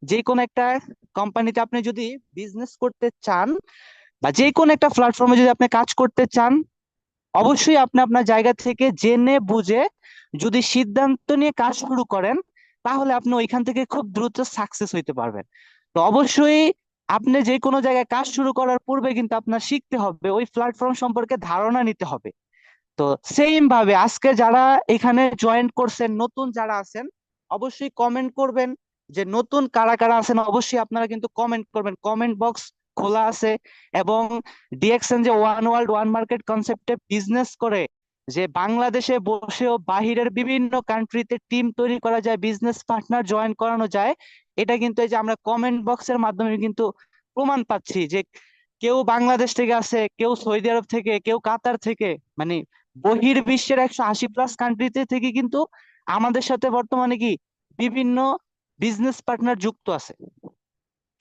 যে কোনো একটা কোম্পানিতে আপনি যদি বিজনেস করতে চান বা যে কোনো একটা প্ল্যাটফর্মে যদি আপনি কাজ করতে চান, অবশ্যই আপনি আপনার জায়গা থেকে জেনে বুঝে যদি সিদ্ধান্ত নিয়ে কাজ শুরু করেন, তাহলে আপনি ওইখান থেকে খুব দ্রুত সাকসেস হইতে পারবেন। তো অবশ্যই আপনি যে কোনো জায়গায় কাজ শুরু করার পূর্বে কিন্তু আপনার শিখতে হবে, ওই প্ল্যাটফর্ম সম্পর্কে ধারণা নিতে হবে। তো সেম ভাবে আজকে যারা এখানে জয়েন করছেন, নতুন যারা আছেন, অবশ্যই কমেন্ট করবেন। যে নতুন কারা কারা আছেন অবশ্যই আপনারা কিন্তু কমেন্ট করবেন, কমেন্ট বক্স খোলা আছে। এবং ডিএক্সএন যে ওয়ান ওয়ার্ল্ড ওয়ান মার্কেট কনসেপ্টে বিজনেস করে, যে বাংলাদেশে বসেও বাহিরের বিভিন্ন কান্ট্রিতে টিম তৈরি করা যায়, বিজনেস পার্টনার জয়েন করানো যায়, এটা কিন্তু এই যে আমরা কমেন্ট বক্সের মাধ্যমে কিন্তু প্রমাণ পাচ্ছি যে কেউ বাংলাদেশ থেকে আছে, কেউ সৌদি আরব থেকে, কেউ কাতার থেকে, মানে বহির্বিশ্বের 180+ কান্ট্রিতে থেকে কিন্তু আমাদের সাথে বর্তমানে কি বিভিন্ন বিজনেস পার্টনার যুক্ত আছে।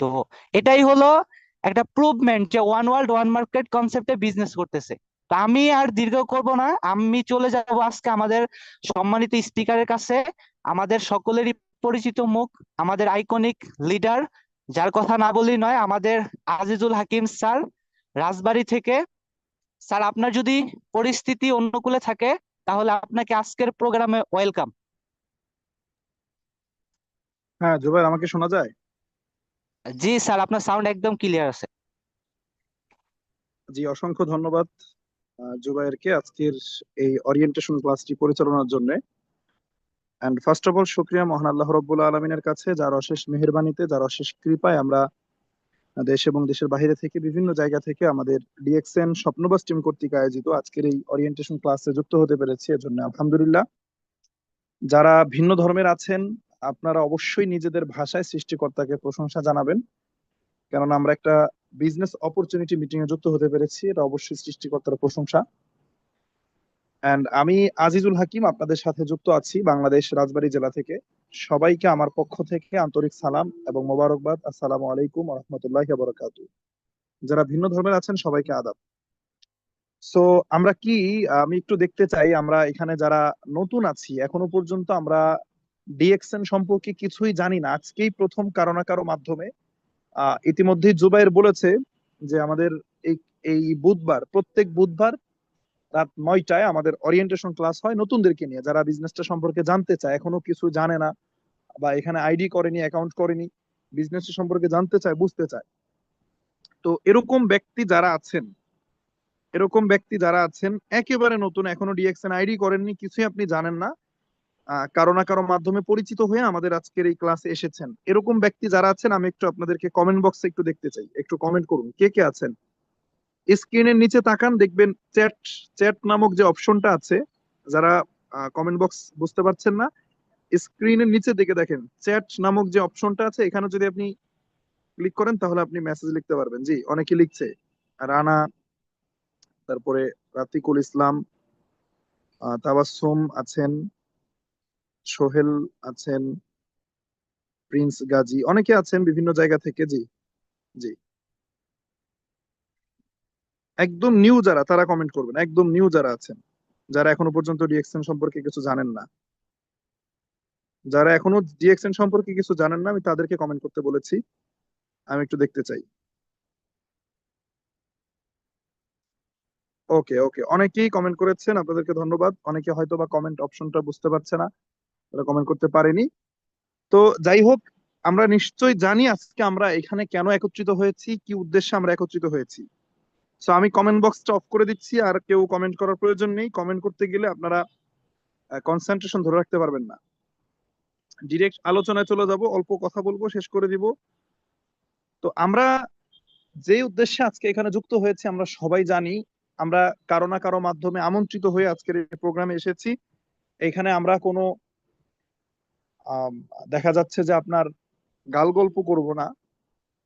তো এটাই হলো একটা প্রুভমেন্ট যে ওয়ান ওয়ার্ল্ড ওয়ান মার্কেট কনসেপ্টে বিজনেস করতেছে। তো আমি আর দীর্ঘ করব না, আমি চলে যাব আজকে আমাদের সম্মানিত স্পিকারের কাছে, আমাদের সকলেরই পরিচিত মুখ, আমাদের আইকনিক লিডার, যার কথা না বললেই নয়, আমাদের আজিজুল হাকিম স্যার, রাজবাড়ী থেকে। স্যার, আপনার যদি পরিস্থিতি অনুকূলে থাকে তাহলে আপনাকে আজকের প্রোগ্রামে ওয়েলকাম। হ্যাঁ জুবাইর, আমাকে শোনা যায়? জি স্যার, আপনার সাউন্ড একদম ক্লিয়ার আছে। জি, অসংখ্য ধন্যবাদ জুবাইরকে আজকের এই ওরিয়েন্টেশন ক্লাসটি পরিচালনার জন্য। এন্ড ফার্স্ট অফ অল শুকরিয়া মহান আল্লাহ রব্বুল আলমিনের কাছে, যার অশেষ মেহেরবানিতে, যার অশেষ কৃপায় আমরা দেশ এবং দেশের বাইরে থেকে বিভিন্ন জায়গা থেকে আমাদের ডিএক্সএন স্বপ্নবাস টিম কর্তৃক আয়োজিত আজকের এই ওরিয়েন্টেশন ক্লাসে যুক্ত হতে পেরেছি, এজন্য আলহামদুলিল্লাহ। যারা ভিন্ন ধর্মের আছেন, আপনারা অবশ্যই নিজেদের ভাষায় সৃষ্টিকর্তাকে প্রশংসা জানাবেন, কেননা আমরা একটা বিজনেস অপরচুনিটি মিটিং এ যুক্ত হতে পেরেছি, এটা অবশ্যই সৃষ্টিকর্তার প্রশংসা। এন্ড আমি আজিজুল হাকিম আপনাদের সাথে যুক্ত আছি বাংলাদেশ রাজবাড়ী জেলা থেকে। সবাইকে আমার পক্ষ থেকে আন্তরিক সালাম এবং মোবারকবাদ। আসসালামু আলাইকুম ওয়া রাহমাতুল্লাহি ওয়া বারাকাতুহু। যারা ভিন্ন ধর্মের আছেন সবাইকে আদাব। সো আমরা কি, আমি একটু দেখতে চাই আমরা এখানে যারা নতুন আছি, এখনো পর্যন্ত আমরা ডিএক্সএন সম্পর্কে কিছুই জানি না, আজকেই প্রথম কারো না কারো মাধ্যমে। ইতিমধ্যেই জুবাইর বলেছে যে আমাদের এই এই বুধবার, প্রত্যেক বুধবার রাত 9টায় আমাদের ওরিয়েন্টেশন ক্লাস হয় নতুনদেরকে নিয়ে, যারা বিজনেসটা সম্পর্কে জানতে চায়, এখনো কিছু জানে না বা এখানে আইডি করেনি, অ্যাকাউন্ট করেনি, বিজনেস সম্পর্কে জানতে চায়, বুঝতে চায়। তো এরকম ব্যক্তি যারা আছেন একেবারে নতুন, এখনো ডিএক্সএন আইডি করেননি, কিছুই আপনি জানেন না, কারো না কারো মাধ্যমে পরিচিত হয়ে আমাদের আজকের এই ক্লাসে এসেছেন, এরকম ব্যক্তি যারা আছেন, আমি একটু আপনাদেরকে কমেন্ট বক্সে একটু দেখতে চাই, একটু কমেন্ট করুন কে কে আছেন। স্ক্রিনের নিচে তাকান, দেখবেন চ্যাট, চ্যাট নামক যে অপশনটা আছে। যারা কমেন্ট বক্স বুঝতে পারছেন না, স্ক্রিনের নিচে দিকে দেখেন চ্যাট নামক যে অপশনটা আছে, এখানে যদি আপনি ক্লিক করেন তাহলে আপনি মেসেজ লিখতে পারবেন। জি, অনেকে লিখছে, রানা, তারপরে রাতিকুল ইসলাম, তাবাসসুম আছেন, সোহেল আছেন, প্রিন্স গাজী, অনেকে আছেন বিভিন্ন জায়গা থেকে। জি, জি, একদম নিউ যারা তারা কমেন্ট করবেন, একদম নিউ যারা আছেন, যারা এখনো পর্যন্ত ডিএক্সএন সম্পর্কে কিছু জানেন না, যারা এখনো ডিএক্সএন সম্পর্কে কিছু জানেন না, আমি তাদেরকে কমেন্ট করতে বলেছি, আমি একটু দেখতে চাই। ওকে, ওকে, অনেকেই কমেন্ট করেছেন, আপনাদেরকে ধন্যবাদ। অনেকে হয়তো বা কমেন্ট অপশনটা বুঝতে পারছে না, তারা কমেন্ট করতে পারেনি। তো যাই হোক, আমরা নিশ্চয়ই জানি আজকে আমরা এখানে কেন একত্রিত হয়েছি, কি উদ্দেশ্যে আমরা একত্রিত হয়েছি। তো আমি কমেন্ট বক্সটা অফ করে দিচ্ছি, আর কেউ কমেন্ট করার প্রয়োজন নেই। কমেন্ট করতে গেলে আপনারা কনসেন্ট্রেশন ধরে রাখতে পারবেন না। ডিরেক্ট আলোচনায় চলে যাব, অল্প কথা বলবো, শেষ করে দিব। তো আমরা যে উদ্দেশ্যে আজকে এখানে যুক্ত হয়েছে আমরা সবাই জানি, আমরা কারো না কারো মাধ্যমে আমন্ত্রিত হয়ে আজকের এই প্রোগ্রামে এসেছি। এখানে আমরা কোনো আম, দেখা যাচ্ছে যে আপনার গাল গল্প করব না,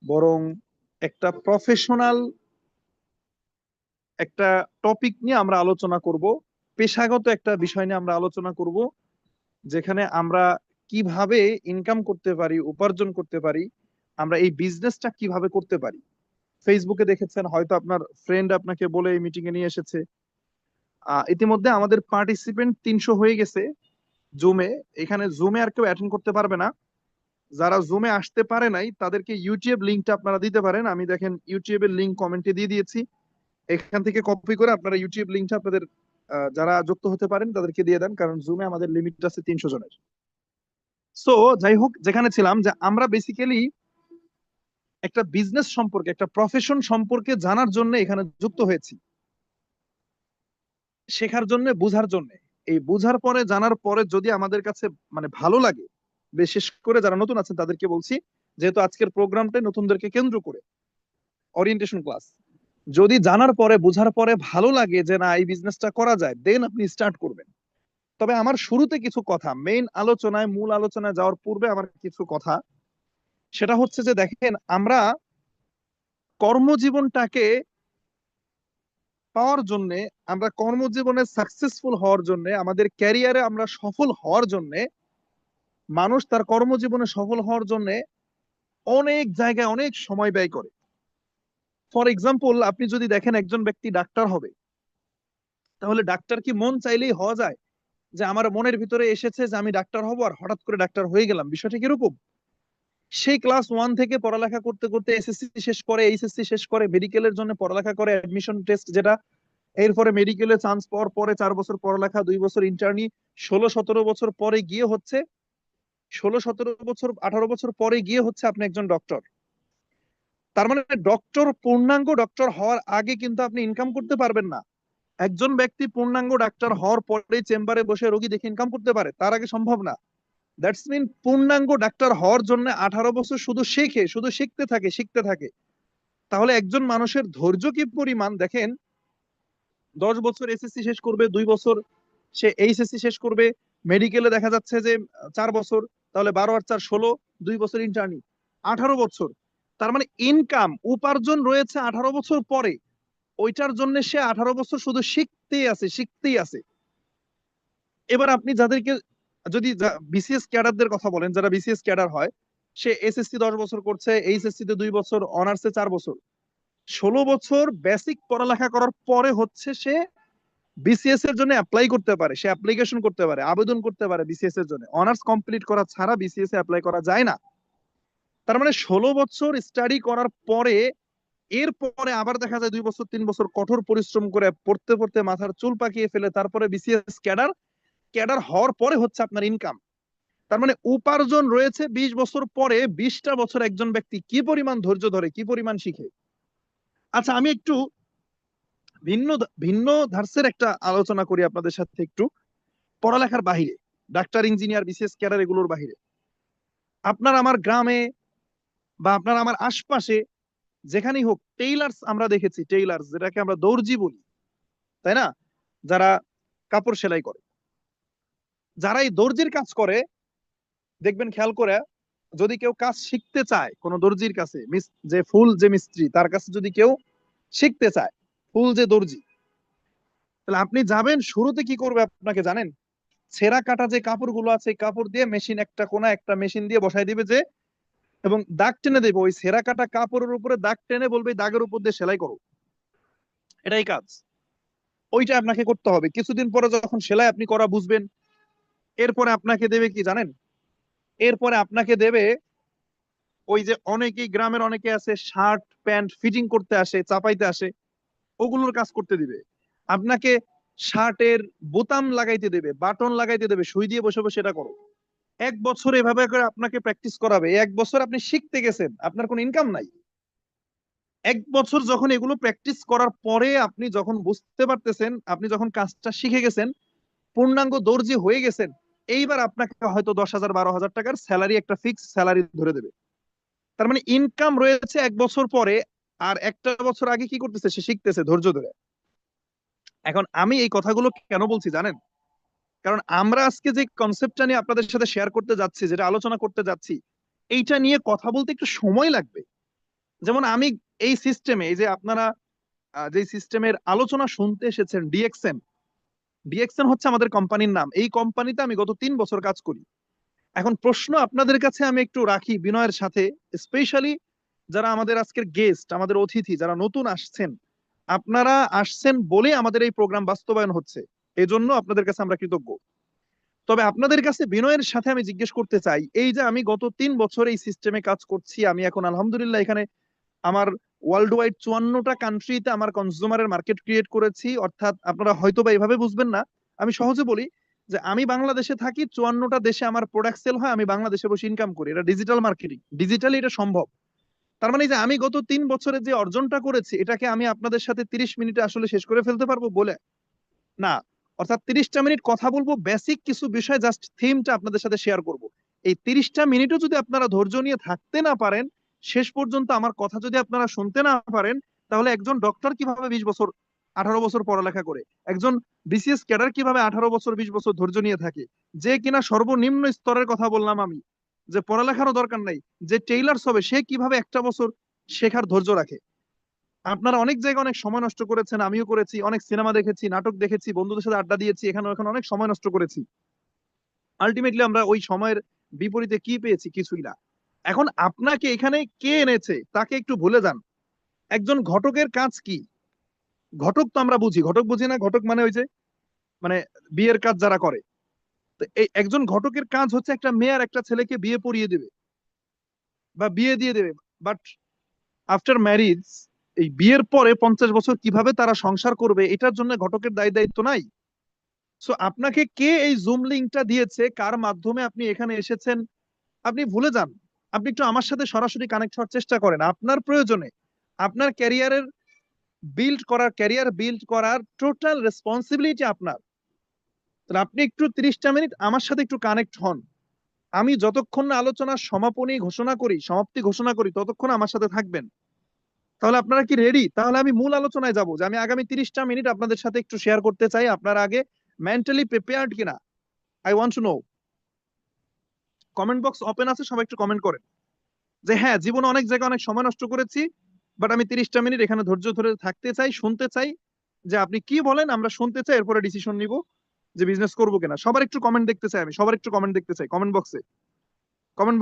বরং একটা প্রফেশনাল একটা টপিক নিয়ে আমরা আলোচনা করব, পেশাগত একটা বিষয় নিয়ে আমরা আলোচনা করব, যেখানে আমরা কিভাবে ইনকাম করতে পারি, উপার্জন করতে পারি, আমরা এই বিজনেসটা কিভাবে করতে পারি। ফেসবুকে দেখেছেন হয়তো, আপনার ফ্রেন্ড আপনাকে বলে এই মিটিং এ নিয়ে এসেছে। ইতিমধ্যে আমাদের পার্টিসিপেন্ট 300 হয়ে গেছে জুমে। এখানে জুমে আর কেউ অ্যাটেন্ড করতে পারবে না, যারা জুমে আসতে পারে নাই তাদেরকে ইউটিউব লিঙ্কটা আপনারা দিতে পারেন। আমি দেখেন ইউটিউবের লিঙ্ক কমেন্টে দিয়ে দিয়েছি, এখান থেকে কপি করে আপনারা ইউটিউব লিঙ্কটা আপনাদের যারা যুক্ত হতে পারেন তাদেরকে দিয়ে দেন, কারণ জুমে আমাদের লিমিট আছে 300 জনের। সো যাই হোক, যেখানে ছিলাম যে আমরা বেসিক্যালি একটা বিজনেস সম্পর্কে, একটা প্রফেশন সম্পর্কে জানার জন্য এখানে যুক্ত হয়েছি, শেখার জন্য, বোঝার জন্য। এই বোঝার পরে, জানার পরে যদি আমাদের কাছে মানে ভালো লাগে, বিশেষ করে যারা নতুন আছেন তাদেরকে বলছি, যেহেতু আজকের প্রোগ্রামটা নতুনদেরকে কেন্দ্র করে ওরিয়েন্টেশন ক্লাস, যদি জানার পরে বোঝার পরে ভালো লাগে যে না এই বিজনেসটা করা যায়, দেন আপনি স্টার্ট করবেন। তবে আমার শুরুতে কিছু কথা, মেইন আলোচনায়, মূল আলোচনায় যাওয়ার পূর্বে আমার কিছু কথা, সেটা হচ্ছে যে দেখেন, আমরা কর্মজীবনটাকে পাওয়ার জন্য, আমরা কর্মজীবনে সাকসেসফুল হওয়ার জন্য, আমাদের ক্যারিয়ারে আমরা সফল হওয়ার জন্য, মানুষ তার কর্মজীবনে সফল হওয়ার জন্য অনেক জায়গায় অনেক সময় ব্যয় করে। ফর এক্সাম্পল, আপনি যদি দেখেন একজন ব্যক্তি ডাক্তার হবে, তাহলে ডাক্তার কি মন চাইলেই হওয়া যায়? যে আমার মনের ভিতরে এসেছে যে আমি ডাক্তার হব আর হঠাৎ করে ডাক্তার হয়ে গেলাম, বিষয়টা কিরকম? সেই ক্লাস 1 থেকে পড়ালেখা করতে করতে এসএসসি শেষ করে, এইচএসসি শেষ করে, মেডিকেলের জন্য পড়ালেখা করে, অ্যাডমিশন টেস্ট যেটা, এরপরে মেডিকেলে চান্স পাওয়ার পরে 4 বছর পড়ালেখা, 2 বছর ইন্টার্নি, 16-17 বছর পরে গিয়ে হচ্ছে, 16-17 বছর 18 বছর পরে গিয়ে হচ্ছে আপনি একজন ডক্টর। তার মানে ডক্টর, পূর্ণাঙ্গ ডক্টর হওয়ার আগে কিন্তু আপনি ইনকাম করতে পারবেন না। একজন ব্যক্তি পূর্ণাঙ্গ ডাক্তার হওয়ার পরে চেম্বারে বসে রোগী দেখে ইনকাম করতে পারে, তার আগে সম্ভব না। দ্যাটস মিন পূর্ণাঙ্গ ডাক্তার হওয়ার জন্য 18 বছর শুধু শেখে, শুধু শিখতে থাকে, শিখতে থাকে। তাহলে একজন মানুষের ধৈর্য কি পরিমাণ দেখেন। 10 বছর এসএসসি শেষ করবে, 2 বছর সে এইচএসসি শেষ করবে, মেডিকেলে দেখা যাচ্ছে যে 4 বছর, তাহলে 12 আর 4 16, 2 বছর ইন্টার্নি, 18 বছর। তার মানে ইনকাম, উপার্জন রয়েছে 18 বছর পরে। ওইটার জন্য সে 18 বছর শুধু শিখতেই আছে, শিখতেই আছে। এবার আপনি যাদেরকে, যদি বিসিএস ক্যাডারদের কথা বলেন, যারা বিসিএস ক্যাডার হয়, সে এসএসসি 10 বছর করছে, এইচএসসি তে 2 বছর, অনার্সে 4 বছর, 16 বছর বেসিক পড়ালেখা করার পরে হচ্ছে সে বিসিএস এর জন্য অ্যাপ্লাই করতে পারে, সে অ্যাপ্লিকেশন করতে পারে, আবেদন করতে পারে বিসিএস এর জন্য। অনার্স কমপ্লিট করা ছাড়া বিসিএস এ অ্যাপ্লাই করা যায় না। তার মানে 16 বছর স্টাডি করার পরে, এরপরে আবার দেখা যায় 2 বছর 3 বছর কঠোর পরিশ্রম করে পড়তে পড়তে মাথার চুল পাকিয়ে ফেলে তারপরে বিসিএস ক্যাডার, ক্যাডার হওয়ার পরে হচ্ছে আপনার ইনকাম। তার মানে উপার্জন রয়েছে 20 বছর পরে। 20টা বছর একজন ব্যক্তি কি পরিমাণ ধৈর্য ধরে, কি পরিমাণ শিখে। আচ্ছা, আমি একটু ভিন্ন ভিন্ন ধার্সের একটা আলোচনা করি আপনাদের সাথে একটু, পড়ালেখার বাহিরে, ডাক্তার, ইঞ্জিনিয়ার, বিসিএস ক্যাডার এগুলোর বাহিরে। আপনার আমার গ্রামে বা আপনার আমার আশপাশে যেখানেই হোক, টেইলার্স আমরা দেখেছি, টেইলার্স যেটাকে আমরা দর্জি বলি, তাই না? যারা কাপড় সেলাই করে, যারা এই দর্জির কাজ করে, দেখবেন খেয়াল করে, যদি কেউ কাজ শিখতে চায় কোন দর্জির কাছে, যে ফুল যে মিস্ত্রি, তার কাছে যদি কেউ শিখতে চায়, ফুল যে দর্জি, তাহলে আপনি যাবেন, শুরুতে কি করবে আপনাকে জানেন? ছেঁড়া কাটা যে কাপড়গুলো আছে, এই কাপড় দিয়ে মেশিন, একটা কোনা একটা মেশিন দিয়ে বসাই দিবে যে, এবং দাগ টেনে দেবে, ওই ছেঁড়া কাটা কাপড়ের উপরে দাগ টেনে বলবে এই দাগের উপর দিয়ে সেলাই করো। এটাই কাজ, ওইটা আপনাকে করতে হবে। কিছুদিন পরে যখন সেলাই আপনি করা বুঝবেন, এরপরে আপনাকে দেবে কি জানেন? এরপরে আপনাকে দেবে ওই যে, অনেকেই গ্রামের অনেকে আছে শার্ট প্যান্ট ফিটিং করতে আসে, চাপাইতে আসে, ওগুলোর কাজ করতে দিবে। আপনাকে শার্টের বোতাম লাগাইতে দেবে, বাটন লাগাইতে দেবে, সুই দিয়ে বসে বসে এটা করো। 1 বছর এভাবে করে আপনাকে প্র্যাকটিস করাবে। 1 বছর আপনি শিখতে গেছেন, আপনার কোনো ইনকাম নাই। 1 বছর যখন এগুলো প্র্যাকটিস করার পরে আপনি যখন বুঝতে পারতেছেন, আপনি যখন কাজটা শিখে গেছেন, পূর্ণাঙ্গ দর্জি হয়ে গেছেন, এইবার আপনাকে হয়তো 10,000 12,000 টাকার স্যালারি, একটা ফিক্স স্যালারি ধরে দেবে। তার মানে ইনকাম রয়েছে 1 বছর পরে, আর একটা বছর আগে কি করতেছে? সে শিখতেছে ধৈর্য ধরে। এখন আমি এই কথাগুলো কেন বলছি জানেন? কারণ আমরা আজকে যে কনসেপ্টটা নিয়ে আপনাদের সাথে শেয়ার করতে যাচ্ছি, যেটা আলোচনা করতে যাচ্ছি, এইটা নিয়ে কথা বলতে একটু সময় লাগবে। যেমন আমি এই সিস্টেমে, এই যে আপনারা যে সিস্টেমের আলোচনা শুনতে এসেছেন, ডিএক্সএন, ডিএক্সএন হচ্ছে আমাদের কোম্পানির নাম। এই কোম্পানিতে আমি গত 3 বছর কাজ করি। এখন প্রশ্ন আপনাদের কাছে আমি একটু রাখি বিনয়ের সাথে, স্পেশালি যারা আমাদের আজকের গেস্ট, আমাদের অতিথি, যারা নতুন আসছেন, আপনারা আসছেন বলে আমাদের এই প্রোগ্রাম বাস্তবায়ন হচ্ছে, এজন্য আপনাদের কাছে আমরা কৃতজ্ঞ। তবে আপনাদের কাছে বিনয়ের সাথে আমি জিজ্ঞেস করতে চাই, এই যে আমি গত 3 বছর এই সিস্টেমে কাজ করছি, আমি এখন আলহামদুলিল্লাহ এখানে আমার ওয়ার্ল্ড ওয়াইড 54টা কান্ট্রিতে আমার কনজিউমারের মার্কেট ক্রিয়েট করেছি। অর্থাৎ আপনারা হয়তো বা এভাবে বুঝবেন না, আমি সহজে বলি যে আমি বাংলাদেশে থাকি, 54টা দেশে আমার প্রোডাক্ট সেল হয়, আমি বাংলাদেশে বসে ইনকাম করি। এটা ডিজিটাল মার্কেটিং, ডিজিটালি এটা সম্ভব। তার মানে যে আমি গত 3 বছরে যে অর্জনটা করেছি, এটাকে আমি আপনাদের সাথে 30 মিনিটে আসলে শেষ করে ফেলতে পারবো বলে না। অর্থাৎ 30টা মিনিট কথা বলবো, বেসিক কিছু বিষয় জাস্ট থিমটা আপনাদের সাথে শেয়ার করব। এই 30টা মিনিটও যদি আপনারা ধৈর্য নিয়ে থাকতে না পারেন, শেষ পর্যন্ত আমার কথা যদি আপনারা শুনতে না পারেন, তাহলে একজন ডক্টর কিভাবে 20 বছর 18 বছর পড়ালেখা করে, একজন বিসিএস ক্যাডার কিভাবে 18 বছর 20 বছর ধৈর্য নিয়ে থাকে, যে কিনা সর্বনিম্ন স্তরের কথা বললাম আমি, যে পড়ালেখারও দরকার নাই, যে টেইলার্স হবে, সে কিভাবে একটা বছর শেখার ধৈর্য রাখে। আপনারা অনেক জায়গায় অনেক সময় নষ্ট করেছেন, আমিও করেছি, অনেক সিনেমা দেখেছি, নাটক দেখেছি, বন্ধুদের সাথে আড্ডা দিয়েছি, এখানে ওখানে অনেক সময় নষ্ট করেছি। আলটিমেটলি আমরা ওই সময়ের বিপরীতে কি পেয়েছি? কিছুই না। এখন আপনাকে এখানে কে এনেছে তাকে একটু ভুলে যান। একজন ঘটকের কাজ কি? ঘটক তো আমরা বুঝি, ঘটক বুঝি না? ঘটক মানে ওই যে, মানে বিয়ের কাজ যারা করে। তো এই একজন ঘটকের কাজ হচ্ছে একটা মেয়ে আর একটা ছেলেকে বিয়ে পড়িয়ে দেবে বা বিয়ে দিয়ে দেবে। বাট আফটার ম্যারিজ, এই বিয়ের পরে 50 বছর কিভাবে তারা সংসার করবে, এটার জন্য ঘটকের দায় দায়িত্ব নাই। সো আপনাকে কে এই জুম লিংকটা দিয়েছে, কার মাধ্যমে আপনি এখানে এসেছেন, আপনি ভুলে যান। আপনি একটু আমার সাথে সরাসরি কানেক্ট হওয়ার চেষ্টা করেন আপনার প্রয়োজনে। আপনার ক্যারিয়ার বিল্ড করার টোটাল রেসপন্সিবিলিটি আপনার। তাহলে আপনি একটু 30টা মিনিট আমার সাথে একটু কানেক্ট হন। আমি যতক্ষণ না আলোচনার সমাপ্তি ঘোষণা করি, ততক্ষণ আমার সাথে থাকবেন। তাহলে আপনারা কি রেডি? তাহলে আমি মূল আলোচনায় যাব, যে আমি আগামী 30টা মিনিট আপনাদের সাথে একটু শেয়ার করতে চাই। আপনারা আগে মেন্টালি প্রিপেয়ার্ড কিনা, I want to know. Comment box open আছে, সবাই একটু কমেন্ট করেন যে হ্যাঁ, জীবনে অনেক জায়গায় অনেক সময় নষ্ট করেছি, বাট আমি 30টা মিনিট এখানে ধৈর্য ধরে থাকতে চাই, শুনতে চাই যে আপনি কি বলেন, আমরা শুনতে চাই, এরপরে ডিসিশন নিব যে বিজনেস করবো কিনা। সবার একটু কমেন্ট দেখতে চাই, আমি সবার একটু কমেন্ট দেখতে চাই। কমেন্ট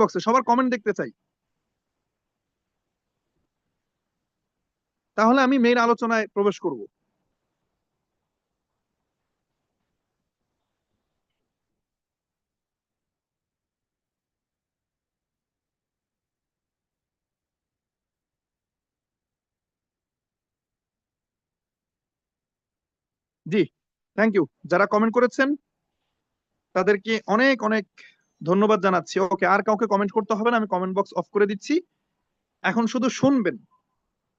বক্সে সবার কমেন্ট দেখতে চাই। তাহলে আমি মেইন আলোচনায় প্রবেশ করব। জি, থ্যাংক ইউ। যারা কমেন্ট করেছেন তাদেরকে অনেক অনেক ধন্যবাদ জানাচ্ছি। ওকে, আর কাউকে কমেন্ট করতে হবে না, আমি কমেন্ট বক্স অফ করে দিচ্ছি। এখন শুধু শুনবেন।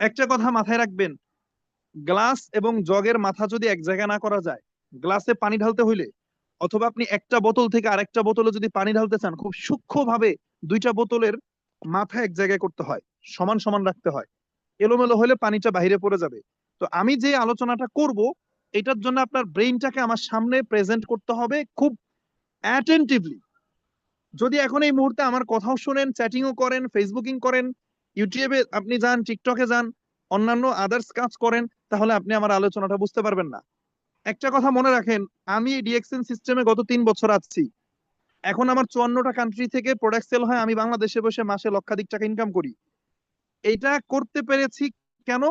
একটা কথা মাথায় রাখবেন, গ্লাস এবং জগের মাথা যদি এক জায়গায় না করা যায়, গ্লাসে পানি ঢালতে হইলে, অথবা আপনি একটা বোতল থেকে আরেকটা বোতলে যদি পানি ঢালতে চান, খুব সূক্ষ্মভাবে দুইটা বোতলের মাথা এক জায়গায় করতে হয়, সমান সমান রাখতে হয়। এলোমেলো হলে পানিটা বাইরে পড়ে যাবে। তো আমি যে আলোচনাটা করব, এটার জন্য আপনার ব্রেইনটাকে আমার সামনে প্রেজেন্ট করতে হবে খুব অ্যাটেন্টিভলি। যদি এখন এই মুহূর্তে আমার কথাও শুনেন, চ্যাটিংও করেন, ফেসবুকিং করেন, ইউটিউবে আপনি যান, টিকটকে যান, অন্যান্য আদার্স কাজ করেন, তাহলে আপনি আমার আলোচনাটা বুঝতে পারবেন না। একটা কথা মনে রাখেন, আমি ডিএক্সএন সিস্টেমে গত 3 বছর আছি। এখন আমার 54টা কান্ট্রি থেকে প্রোডাক্ট সেল হয়, আমি বাংলাদেশে বসে মাসে লক্ষাধিক টাকা ইনকাম করি। এইটা করতে পেরেছি কেন?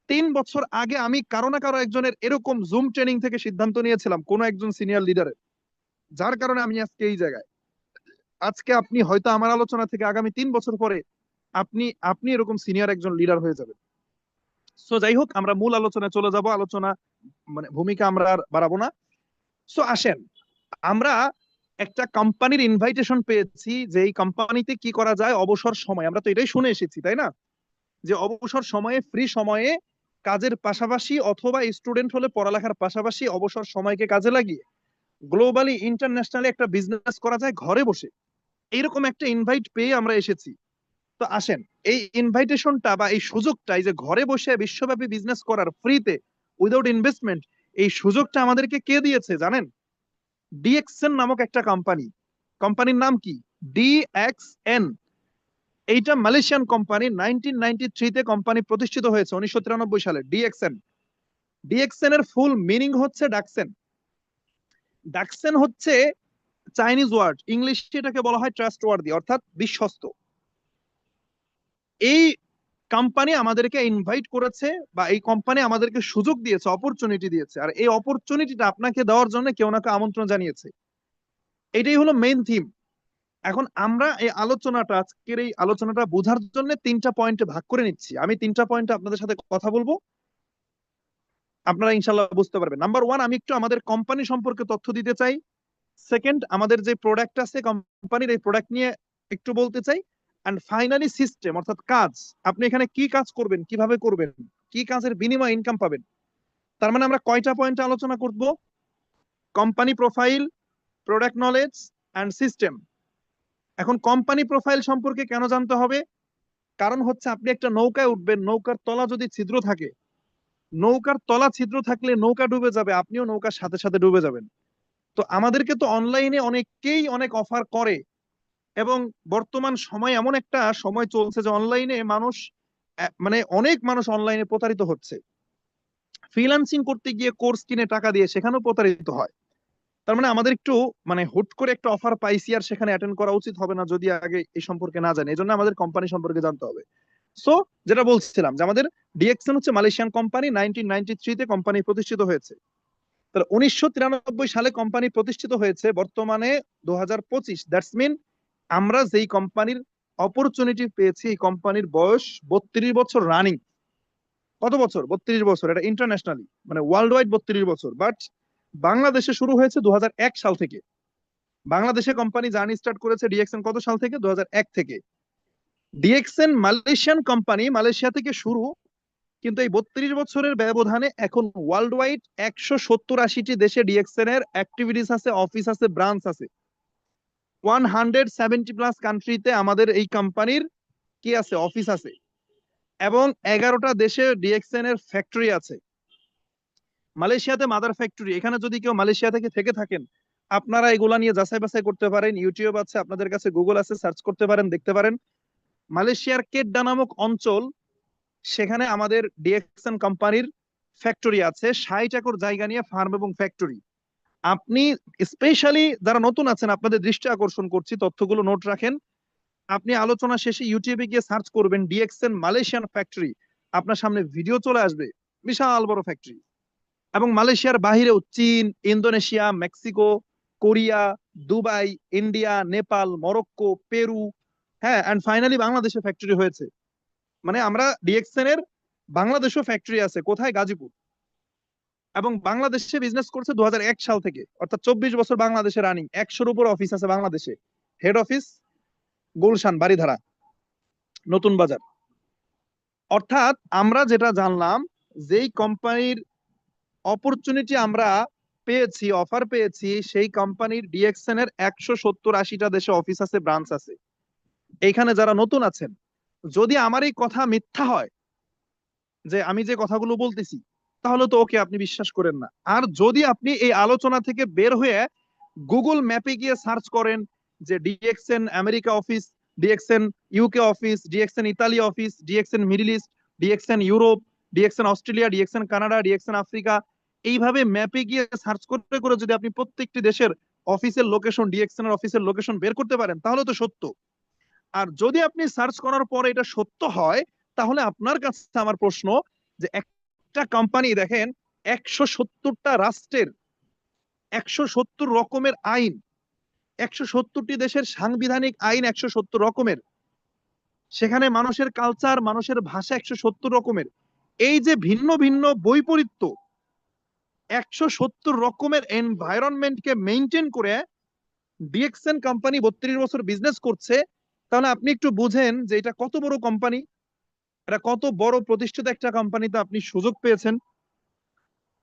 3 বছর আগে আমি কারো না কারো একজনের এরকম জুম ট্রেনিং থেকে সিদ্ধান্ত নিয়েছিলাম, কোনো একজন সিনিয়র লিডারের, যার কারণে আমি আজকে এই জায়গায়। আজকে আপনি হয়তো আমার আলোচনা থেকে আগামী 3 বছর পরে আপনি আপনি এরকম সিনিয়র একজন লিডার হয়ে যাবেন। সো যাই হোক, আমরা মূল আলোচনায় চলে যাব। আলোচনা মানে ভূমিকা আমরা আর বাড়াবো না। সো আসেন, আমরা একটা কোম্পানির ইনভাইটেশন পেয়েছি, যে এই কোম্পানিতে কি করা যায় অবসর সময়। আমরা তো এটাই শুনে এসেছি, তাই না? যে অবসর সময়ে, ফ্রি সময়ে, কাজের পাশাপাশি অথবা স্টুডেন্ট হলে পড়ালেখার পাশাপাশি অবসর সময়কে কাজে লাগিয়ে গ্লোবালি ইন্টারন্যাশনালি একটা বিজনেস করা যায় ঘরে বসে। এইরকম একটা ইনভাইট পেয়ে আমরা এসেছি। তো আসেন, এই ইনভাইটেশনটা বা এই সুযোগটা, এই যে ঘরে বসে বিশ্বব্যাপী বিজনেস করার ফ্রিতে, উইদাউট ইনভেস্টমেন্ট, এই সুযোগটা আমাদেরকে কে দিয়েছে জানেন? ডিএক্সএন নামক একটা কোম্পানি। কোম্পানির নাম কি? ডিএক্সএন। এইটা মালয়েশিয়ান কোম্পানি। 1993-তে কোম্পানি প্রতিষ্ঠিত হয়েছে, 1993 সালে। ডিএক্সএন, ডিএক্সএন এর ফুল মিনিং হচ্ছে ডাকসেন। ডাকসেন হচ্ছে চাইনিজ ওয়ার্ড, ইংলিশে এটাকে বলা হয় ট্রাস্ট ওয়ার্দি, অর্থাৎ বিশ্বস্ত। এই কোম্পানি আমাদেরকে ইনভাইট করেছে, বা এই কোম্পানি আমাদেরকে সুযোগ দিয়েছে, অপরচুনিটি দিয়েছে। আর এই অপরচুনিটিটা আপনাকে দেওয়ার জন্য কেউ না কেউ আমন্ত্রণ জানিয়েছে। এটাই হলো মেইন থিম। এখন আমরা আজকের এই আলোচনাটা বোঝার জন্য 3টা পয়েন্টে ভাগ করে নিচ্ছি। আমি 3টা পয়েন্টে আপনাদের সাথে কথা বলবো, আপনারা ইনশাল্লাহ বুঝতে পারবেন। নাম্বার 1, আমি একটু আমাদের কোম্পানি সম্পর্কে তথ্য দিতে চাই। সেকেন্ড, আমাদের যে প্রোডাক্ট আছে কোম্পানির, এই প্রোডাক্ট নিয়ে একটু বলতে চাই। অ্যান্ড ফাইনালি সিস্টেম, অর্থাৎ কাজ, আপনি এখানে কি কাজ করবেন, কিভাবে করবেন, কি কাজের বিনিময়ে ইনকাম পাবেন। তার মানে আমরা কয়টা পয়েন্টে আলোচনা করব? Company profile, product knowledge and system. এখন কোম্পানি প্রোফাইল সম্পর্কে কেন জানতে হবে? কারণ হচ্ছে আপনি একটা নৌকায় উঠবেন, নৌকার তলা যদি ছিদ্র থাকে, নৌকার তলা ছিদ্র থাকলে নৌকা ডুবে যাবে, আপনিও নৌকার সাথে সাথে ডুবে যাবেন। তো আমাদেরকে তো অনলাইনে অনেকেই অনেক অফার করে, এবং বর্তমান সময় এমন একটা সময় চলছে যে অনলাইনে মানুষ মানে অনেক মানুষ অনলাইনে প্রতারিত হচ্ছে। ফ্রিল্যান্সিং করতে গিয়ে কোর্স কিনে টাকা দিয়ে সেখানেও প্রতারিত হয়। তার মানে আমাদের একটু মানে হুট করে একটা অফার পাইছি আর সেখানে অ্যাটেন্ড করা উচিত হবে না যদি আগে এই সম্পর্কে না জানি। এই জন্য আমাদের কোম্পানি সম্পর্কে জানতে হবে। সো যেটা বলছিলাম যে আমাদের ডিএক্সএন হচ্ছে মালয়েশিয়ান কোম্পানি, 1993-তে কোম্পানি প্রতিষ্ঠিত হয়েছে। তাহলে 1993 সালে কোম্পানি প্রতিষ্ঠিত হয়েছে, বর্তমানে 2025, দ্যাটস মিন আমরা যেই কোম্পানির অপরচুনিটি পেয়েছি, এই কোম্পানির বয়স 32 বছর রানিং। কত বছর? 32 বছর। এটা ইন্টারন্যাশনালি মানে ওয়ার্ল্ড ওয়াইড 32 বছর। বাট বাংলাদেশে শুরু হয়েছে 2001 সাল থেকে। বাংলাদেশে কোম্পানি জার্নি স্টার্ট করেছে ডিএক্সএন কত সাল থেকে? 2001 থেকে। ডিএক্সএন মালয়েশিয়ান কোম্পানি, মালয়েশিয়া থেকে শুরু, কিন্তু এই 32 বছরের ব্যবধানে এখন ওয়ার্ল্ড ওয়াইড 170-80টি দেশে ডিএক্সএন এর অ্যাক্টিভিটিস আছে, অফিস আছে, ব্রাঞ্চ আছে। 170+ কান্ট্রিতে আমাদের এই কোম্পানির কি আছে? অফিস আছে। এবং 11টা দেশে ডিএক্সএন এর ফ্যাক্টরি আছে। মালয়েশিয়াতে মাদার ফ্যাক্টরি। এখানে যদি কেউ মালয়েশিয়া থেকে থাকেন, আপনারা এগুলা নিয়ে যাচাই বাছাই করতে পারেন। ইউটিউব আছে, আপনাদের কাছে গুগল আছে, সার্চ করতে পারেন, দেখতে পারেন। মালয়েশিয়ার কেড্ডা নামক অঞ্চল, সেখানে আমাদের ডিএক্সএন কোম্পানির ফ্যাক্টরি আছে। 60 একর জায়গা নিয়ে ফার্ম এবং ফ্যাক্টরি। আপনি স্পেশালি যারা নতুন আছেন, আপনাদের দৃষ্টি আকর্ষণ করছি, তথ্যগুলো নোট রাখেন। আপনি আলোচনা শেষে ইউটিউবে গিয়ে সার্চ করবেন ডিএক্সএন মালয়েশিয়ান ফ্যাক্টরি, আপনার সামনে ভিডিও চলে আসবে। বিশাল বড় ফ্যাক্টরি। এবং মালয়েশিয়ার বাহিরেও চীন, Indonesia, Mexico, Korea, Dubai, India, Nepal, Morocco, Peru, হ্যাঁ, এন্ড ফাইনালি বাংলাদেশে ফ্যাক্টরি হয়েছে। মানে আমরা ডিএক্সএন এর বাংলাদেশেও ফ্যাক্টরি আছে। কোথায়? গাজীপুর। এবং বাংলাদেশে বিজনেস করছে 2001 সাল থেকে, অর্থাৎ 24 বছর বাংলাদেশে রানিং। 100-র উপর অফিস আছে বাংলাদেশে। হেড অফিস গুলশান, বারিধারা, নতুন বাজার। অর্থাৎ আমরা যেটা জানলাম, যেই কোম্পানির অপরচুনিটি আমরা পেয়েছি, অফার পেয়েছি, সেই কোম্পানির ডিএক্সএন এর 170-80টা দেশে অফিস আছে, ব্রাঞ্চ আছে। এইখানে যারা নতুন আছেন, যদি আমার এই কথা মিথ্যা হয়, যে আমি যে কথাগুলো বলতেছি, তাহলে তো ওকে, আপনি বিশ্বাস করেন না। আর যদি আপনি এই আলোচনা থেকে বের হয়ে গুগল ম্যাপে গিয়ে সার্চ করেন যে DXN America office, DXN UK office, DXN Italy office, DXN middle east, DXN Europe, DXN Australia, DXN Canada, DXN Africa, এইভাবে ম্যাপে গিয়ে সার্চ করতে করে যদি আপনি প্রত্যেকটি দেশের অফিসের লোকেশন, ডিএক্সএন এর অফিসের লোকেশন বের করতে পারেন, তাহলে তো সত্য। আর যদি আপনি সার্চ করার পরে এটা সত্য হয়, তাহলে আপনার কাছে আমার প্রশ্ন, যে একটা কোম্পানি দেখেন, 170টা রাষ্ট্রের 170 রকমের আইন, 170টি দেশের সাংবিধানিক আইন 170 রকমের, সেখানে মানুষের কালচার, মানুষের ভাষা 170 রকমের, এই যে ভিন্ন ভিন্ন বৈপরীত্য, 170 রকমের এনভায়রনমেন্টকে মেনটেন করে ডিএক্সএন কোম্পানি 32 বছর বিজনেস করছে, তাহলে আপনি একটু বুঝেন যে এটা কত বড় কোম্পানি, এটা কত বড় প্রতিষ্ঠিত একটা কোম্পানিতে আপনি সুযোগ পেয়েছেন।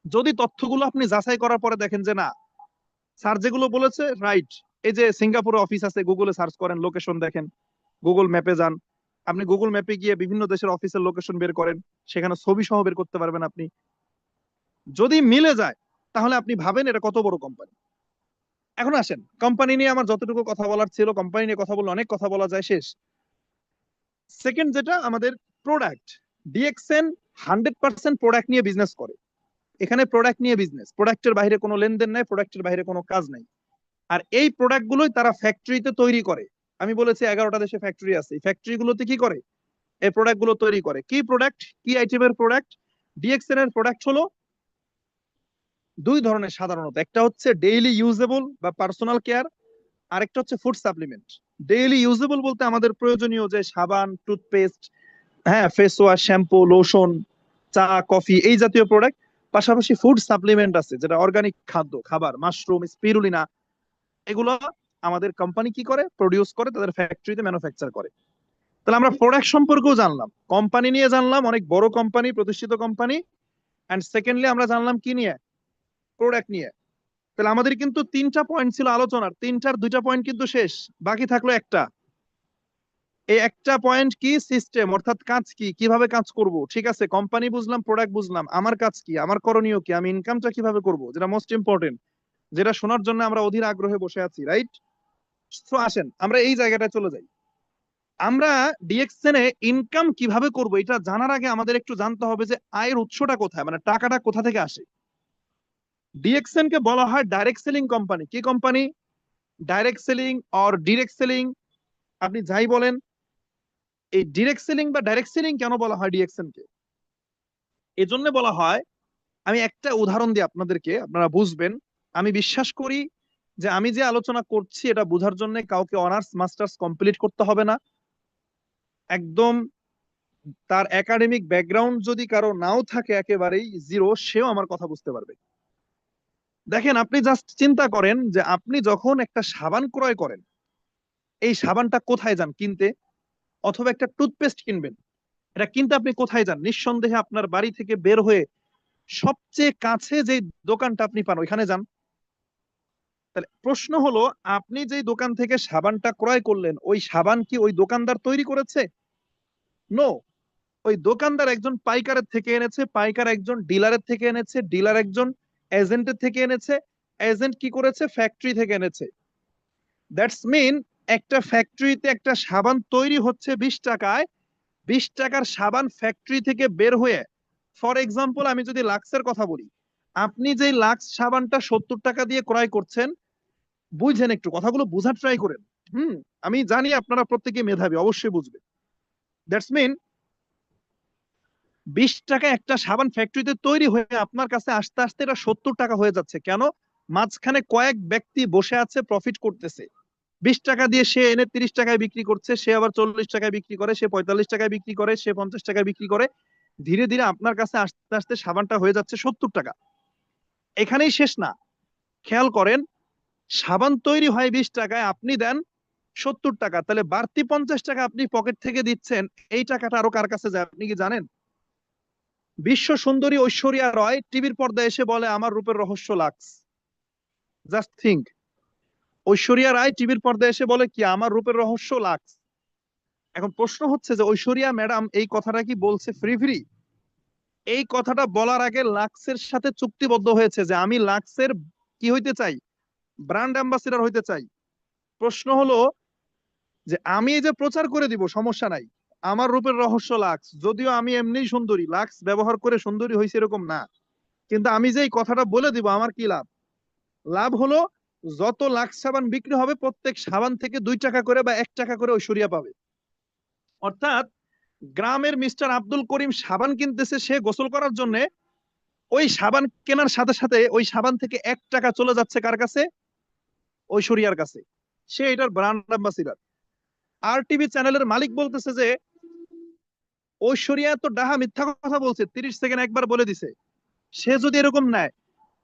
যদি তথ্যগুলো আপনি যাচাই করার পরে দেখেন যে না, স্যার যেগুলো বলেছে রাইট, এই যে সিঙ্গাপুরে অফিস আছে, গুগলে সার্চ করেন, লোকেশন দেখেন, গুগল ম্যাপে যান, আপনি গুগল ম্যাপে গিয়ে বিভিন্ন দেশের অফিসের লোকেশন বের করেন, সেখানে ছবি সহ বের করতে পারবেন আপনি। যদি মিলে যায়, তাহলে আপনি ভাবেন এটা কত বড় কোম্পানি। এখন আসেন, কোম্পানি নিয়ে আমার যতটুকু কথা বলার ছিল, কোম্পানি নিয়ে কথা বললে অনেক কথা বলা যায়, শেষ। সেকেন্ড যেটা আমাদের প্রোডাক্ট, ডিএক্সএন 100% প্রোডাক্ট নিয়ে বিজনেস করে। এখানে প্রোডাক্ট নিয়ে বিজনেস, প্রোডাক্টের বাইরে কোনো লেনদেন নাই, প্রোডাক্টের বাইরে কোনো কাজ নাই। আর এই প্রোডাক্ট গুলোই তারা ফ্যাক্টরিতে তৈরি করে। আমি বলেছি 11টা দেশে ফ্যাক্টরি আছে, এই ফ্যাক্টরি গুলোতে কি করে? এই প্রোডাক্ট গুলো তৈরি করে। কি প্রোডাক্ট, কি আইটেমের প্রোডাক্ট? ডিএক্সএন এর প্রোডাক্ট হলো দুই ধরনের সাধারণত। একটা হচ্ছে ডেইলি ইউজেবল বা পার্সোনাল কেয়ার, আরেকটা হচ্ছে ফুড সাপ্লিমেন্ট। ডেইলি ইউজেবল বলতে আমাদের প্রয়োজনীয় যে সাবান, টুথপেস্ট, হ্যাঁ, ফেস ওয়াশ, শ্যাম্পু, লোশন, চা, কফি, এই জাতীয় প্রোডাক্ট। পাশাপাশি ফুড সাপ্লিমেন্ট আছে, যেটা অর্গানিক খাদ্য, খাবার, মাশরুম, স্পিরুলিনা, এগুলো আমাদের কোম্পানি কি করে, প্রডিউস করে, তাদের ফ্যাক্টরিতে ম্যানুফ্যাকচার করে। তাহলে আমরা প্রোডাক্ট সম্পর্কেও জানলাম, কোম্পানি নিয়ে জানলাম, অনেক বড় কোম্পানি, প্রতিষ্ঠিত কোম্পানি। এন্ড সেকেন্ডলি আমরা জানলাম কি নিয়ে, প্রোডাক্ট নিয়ে। তাহলে আমাদের কিন্তু তিনটা পয়েন্ট ছিল আলোচনার, তিনটার দুইটা পয়েন্ট কিন্তু শেষ, বাকি থাকলো একটা। এই একটা পয়েন্ট কি, সিস্টেম, অর্থাৎ কাজ কি, কিভাবে কাজ করব। ঠিক আছে, কোম্পানি বুঝলাম, প্রোডাক্ট বুঝলাম, আমার কাজ কি, আমার করণীয় কি, আমি ইনকামটা কিভাবে করব, যেটা মোস্ট ইম্পর্টেন্ট, যেটা শোনার জন্য আমরা অধীর আগ্রহে বসে আছি, রাইট? তো আসেন আমরা এই জায়গাটায় চলে যাই। আমরা ডিএক্সএন এ ইনকাম কিভাবে করব, এটা জানার আগে আমাদের একটু জানতে হবে যে আয়ের উৎসটা কোথায়, মানে টাকাটা কোথা থেকে আসে। ডিএক্সএন কে বলা হয় ডাইরেক্ট সেলিং কোম্পানি। কি company? Direct selling or direct selling, আপনি যাই বলেন। এই ডিরেক্ট সেলিং বা ডাইরেক্ট সেলিং কেন বলা হয় ডিএক্সএন কে? এজন্য বলা হয়, আমি একটা উদাহরণ দিই আপনাদেরকে, আপনারা বুঝবেন। আমি বিশ্বাস করি যে আমি যে আলোচনা করছি এটা বোঝার জন্য কাউকে অনার্স মাস্টার্স কমপ্লিট করতে হবে না। একদম তার একাডেমিক ব্যাকগ্রাউন্ড যদি কারো নাও থাকে, একেবারেই জিরো, সেও আমার কথা বুঝতে পারবে। দেখেন, আপনি জাস্ট চিন্তা করেন যে আপনি যখন একটা সাবান ক্রয় করেন, এই সাবানটা কোথায় যান কিনতে? অথবা একটা টুথপেস্ট কিনবেন, এটা কিনতে আপনি কোথায় যান? নিঃসন্দেহে আপনার বাড়ি থেকে বের হয়ে সবচেয়ে কাছে যে দোকানটা আপনি পান, ওইখানে যান। তাহলে প্রশ্ন হলো, আপনি যে দোকান থেকে সাবানটা ক্রয় করলেন, ওই সাবান কি ওই দোকানদার তৈরি করেছে? নো। ওই দোকানদার একজন পাইকারের থেকে এনেছে, পাইকার একজন ডিলারের থেকে এনেছে, ডিলার একজন এজেন্টের থেকে এনেছে, এজেন্ট কি করেছে, ফ্যাক্টরি থেকে এনেছে। দ্যাটস মিন, একটা ফ্যাক্টরিতে একটা সাবান তৈরি হচ্ছে 20 টাকায়, 20 টাকার সাবান ফ্যাক্টরি থেকে বের হয়ে, ফর এক্সাম্পল আমি যদি লাক্সের কথা বলি, আপনি যে লাক্স সাবানটা 70 টাকা দিয়ে ক্রয় করছেন, বুঝেন, একটু কথাগুলো বোঝার ট্রাই করেন। হুম, আমি জানি আপনারা প্রত্যেকে মেধাবী, অবশ্যই বুঝবে। দ্যাটস মিন, 20 টাকা একটা সাবান ফ্যাক্টরিতে তৈরি হয়ে আপনার কাছে আস্তে আস্তে এটা 70 টাকা হয়ে যাচ্ছে। কেন? মাঝখানে কয়েক ব্যক্তি বসে আছে, প্রফিট করতেছে। 20 টাকা দিয়ে সে এনে 30 টাকায় বিক্রি করছে, সে আবার 40 টাকায় বিক্রি করে, সে 45 টাকায় বিক্রি করে, সে 50 টাকায় বিক্রি করে। ধীরে ধীরে আপনার কাছে আস্তে আস্তে সাবানটা হয়ে যাচ্ছে 70 টাকা। এখানেই শেষ না, খেয়াল করেন, সাবান তৈরি হয় 20 টাকায়, আপনি দেন 70 টাকা, তাহলে বাড়তি 50 টাকা আপনি পকেট থেকে দিচ্ছেন। এই টাকাটা আরো কার কাছে যায় আপনি কি জানেন? বিশ্ব সুন্দরী ঐশ্বরিয়া রয় টিভির পর্দায় এসে বলে আমার রূপের রহস্য lux. Just think, Aishwarya Rai টিভির পর্দায় এসে বলে কি, আমার রূপের রহস্য লাক্স। এখন প্রশ্ন হচ্ছে যে ঐশ্বরিয়া ম্যাডাম এই কথাটা কি বলছে ফ্রি ফ্রি? এই কথাটা বলার আগে লাক্সের সাথে চুক্তিবদ্ধ হয়েছে যে আমি লাক্সের কি হইতে চাই, ব্র্যান্ড অ্যাম্বাসিডর হইতে চাই। প্রশ্ন হলো যে আমি এই যে প্রচার করে দিব, সমস্যা নাই, আমার রূপের রহস্য লাক্স, যদিও আমি এমনিই সুন্দরী, লাক্স ব্যবহার করে সুন্দরী হয়েছে এরকম না, কিন্তু আমি যে এই কথাটা বলে দিব, আমার কি লাভ? লাভ হলো, যত লাক্স সাবান বিক্রি হবে, প্রত্যেক সাবান থেকে 2 টাকা করে বা 1 টাকা করে ঐশ্বরিয়া পাবে। অর্থাৎ গ্রামের মিস্টার আব্দুল করিম সাবান কিনতেছে সে গোসল করার জন্য, ওই সাবান কেনার সাথে সাথে ওই সাবান থেকে 1 টাকা চলে যাচ্ছে কার কাছে? ঐশ্বরিয়ার কাছে। সে এটার ব্র্যান্ড অ্যাম্বাসিডর। আর টিভি চ্যানেলের মালিক বলতেছে যে ঐশ্বরিয়া তো ডাহা মিথ্যা কথা বলছে, 30 সেকেন্ড একবার বলে দিছে, সে যদি এরকম নেয়,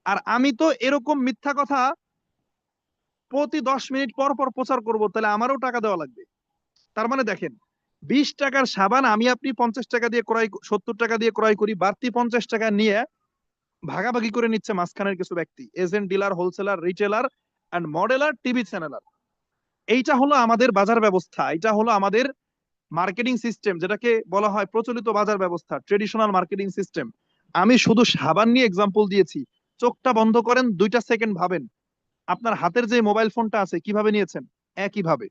আর আমি তো এরকম মিথ্যা কথা প্রতি 10 মিনিট পর পর প্রচার করব, তাহলে আমারও টাকা দেওয়া লাগবে। তার মানে দেখেন, 20 টাকার সাবান আমি আপনি 50 টাকা দিয়ে ক্রয়, 70 টাকা দিয়ে ক্রয় করি, বাড়তি 50 টাকা নিয়ে ভাগাভাগি করে নিচ্ছে মাঝখানের কিছু ব্যক্তি, এজেন্ট, ডিলার, হোলসেলার, রিটেলার এন্ড মডেলার, টিভি চ্যানেলার। এইটা হলো আমাদের বাজার ব্যবস্থা, এটা হলো আমাদের মার্কেটিং সিস্টেম, যেটাকে বলা হয় প্রচলিত বাজার ব্যবস্থা, ট্রেডিশনাল মার্কেটিং সিস্টেম। আমি শুধু সাবান নিয়ে এক্সাম্পল দিয়েছি। চোখটা বন্ধ করেন, 2টা সেকেন্ড ভাবেন, আপনার হাতের যে মোবাইল ফোনটা আছে কিভাবে নিয়েছেন? একইভাবে।